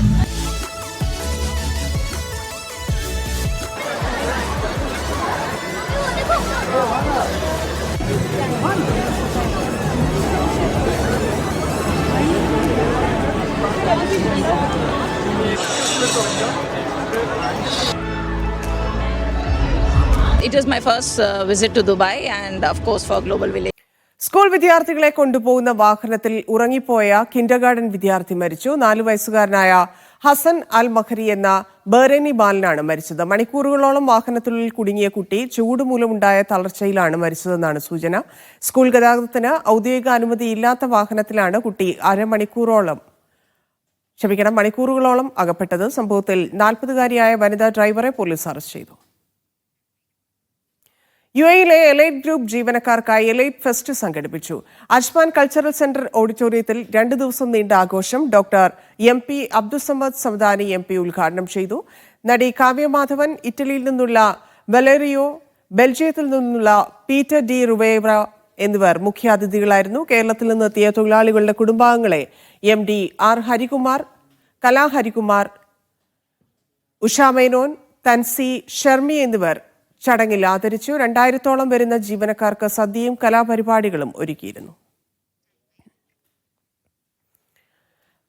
S18: It is my first visit to Dubai and of course for Global Village.
S1: School വിദ്യാർത്ഥികളെ കൊണ്ടുപോകുന്ന വാഹനത്തിൽ ഉറങ്ങിപ്പോയ കിൻഡർഗാർട്ടൻ വിദ്യാർത്ഥി മരിച്ചു. 4 വയസ്സുകാരനായ ഹസൻ അൽ മഖരി എന്ന ബഹ്റൈനി ബാലനാണ് മരിച്ചത്. മണിക്കൂറുകളോളം വാഹനത്തിനുള്ളിൽ കുടുങ്ങിയ കുട്ടി ചൂട് മൂലമുണ്ടായ തളർച്ചയിലാണ് മരിച്ചതെന്നാണ് സൂചന. സ്കൂൾ ഗതാഗതത്തിന് ഔദ്യോഗിക അനുമതിയില്ലാത്ത വാഹനത്തിലാണ് കുട്ടി മണിക്കൂറുകളോളം അകപ്പെട്ടത്. സംഭവത്തിൽ 40-കാരിയായ വനിതാ ഡ്രൈവറെ പോലീസ് അറസ്റ്റ് ചെയ്തു. യുഎയിലെ എലൈറ്റ് ഗ്രൂപ്പ് ജീവനക്കാർക്കായി എലൈറ്റ് ഫെസ്റ്റ് സംഘടിപ്പിച്ചു. അജ്മാൻ കൾച്ചറൽ സെന്റർ ഓഡിറ്റോറിയത്തിൽ 2 ദിവസം നീണ്ട ആഘോഷം doctor MP Abdussamad Samadani MP ഉദ്ഘാടനം ചെയ്തു. നടി കാവ്യമാധവൻ, ഇറ്റലിയിൽ നിന്നുള്ള വലേറിയോ, ബെൽജിയത്തിൽ നിന്നുള്ള പീറ്റർ ഡി റുവേവ എന്നിവർ മുഖ്യാതിഥികളായിരുന്നു. കേരളത്തിൽ നിന്നെത്തിയ തൊഴിലാളികളുടെ കുടുംബാംഗങ്ങളെ MD R ഹരികുമാർ, കലാ ഹരികുമാർ, ഉഷാ മേനോൻ, തൻസി, ഷർമി എന്നിവർ ചടങ്ങിൽ ആദരിച്ചു. 2000-ഓളം വരുന്ന ജീവനക്കാർക്ക് സദ്യയും കലാപരിപാടികളും ഒരുക്കിയിരുന്നു.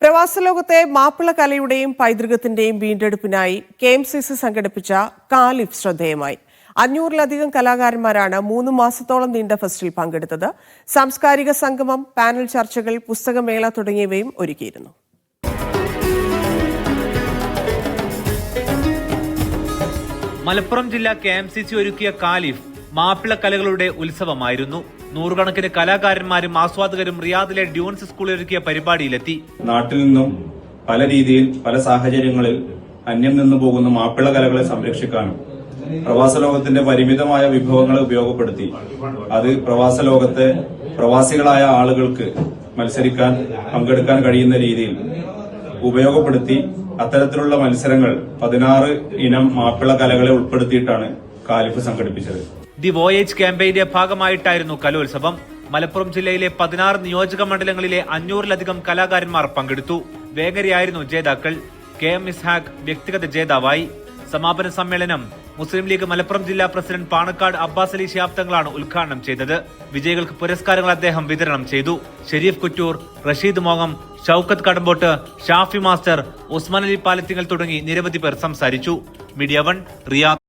S1: പ്രവാസ ലോകത്തെ മാപ്പിള കലയുടെയും പൈതൃകത്തിന്റെയും വീണ്ടെടുപ്പിനായി KMCC സംഘടിപ്പിച്ച കാലിഫ് ശ്രദ്ധേയമായി. 500-ലധികം കലാകാരന്മാരാണ് 3 മാസത്തോളം നീണ്ട ഫെസ്റ്റിൽ പങ്കെടുത്തത്. സാംസ്കാരിക സംഗമം, പാനൽ ചർച്ചകൾ, പുസ്തകമേള തുടങ്ങിയവയും ഒരുക്കിയിരുന്നു.
S6: മലപ്പുറം ജില്ലാ KMCC ഒരുക്കിയ കാലിഫ് മാപ്പിളക്കലകളുടെ ഉത്സവമായിരുന്നു. നൂറുകണക്കിന് കലാകാരന്മാരും ആസ്വാദകരും റിയാദിലെ ഡ്യൂൺസ് സ്കൂളിൽ ഒരുക്കിയ പരിപാടിയിലെത്തി.
S19: നാട്ടിൽ നിന്നും പല രീതിയിൽ പല സാഹചര്യങ്ങളിൽ അന്യം നിന്നു പോകുന്ന മാപ്പിള കലകളെ സംരക്ഷിക്കാനും പ്രവാസ ലോകത്തിന്റെ പരിമിതമായ വിഭവങ്ങളെ ഉപയോഗപ്പെടുത്തി അത് പ്രവാസ ലോകത്തെ പ്രവാസികളായ ആളുകൾക്ക് മത്സരിക്കാൻ പങ്കെടുക്കാൻ കഴിയുന്ന രീതിയിൽ ഉപയോഗപ്പെടുത്തി അത്തരത്തിലുള്ള മത്സരങ്ങൾ 16 ഇനം മാപ്പിള കലകളെ ഉൾപ്പെടുത്തിയിട്ടാണ് കാലിഫ് സംഘടിപ്പിച്ചത്.
S6: ദി വോയേജ് ക്യാമ്പയിന്റെ ഭാഗമായിട്ടായിരുന്നു കലോത്സവം. മലപ്പുറം ജില്ലയിലെ 16 നിയോജക മണ്ഡലങ്ങളിലെ 500-ലധികം കലാകാരന്മാർ പങ്കെടുത്തു. വേങ്ങരയായിരുന്നു ജേതാക്കൾ. KM ഇസ്ഹാഖ് വ്യക്തിഗത ജേതാവായി. സമാപന സമ്മേളനം മുസ്ലിം ലീഗ് മലപ്പുറം ജില്ലാ പ്രസിഡന്റ് പാണക്കാട് അബ്ബാസ് അലി ശിഹാബ് തങ്ങളാണ് ഉദ്ഘാടനം ചെയ്തത്. വിജയികൾക്ക് പുരസ്കാരങ്ങൾ അദ്ദേഹം വിതരണം ചെയ്തു. ഷെരീഫ് കുറ്റൂർ, റഷീദ് മോങ്ങം, ഷൌക്കത്ത് കടമ്പോട്ട്, ഷാഫി മാസ്റ്റർ, ഉസ്മാൻ അലി പാലത്തിങ്ങൽ തുടങ്ങി നിരവധി പേർ സംസാരിച്ചു. Media 1 Riyadh.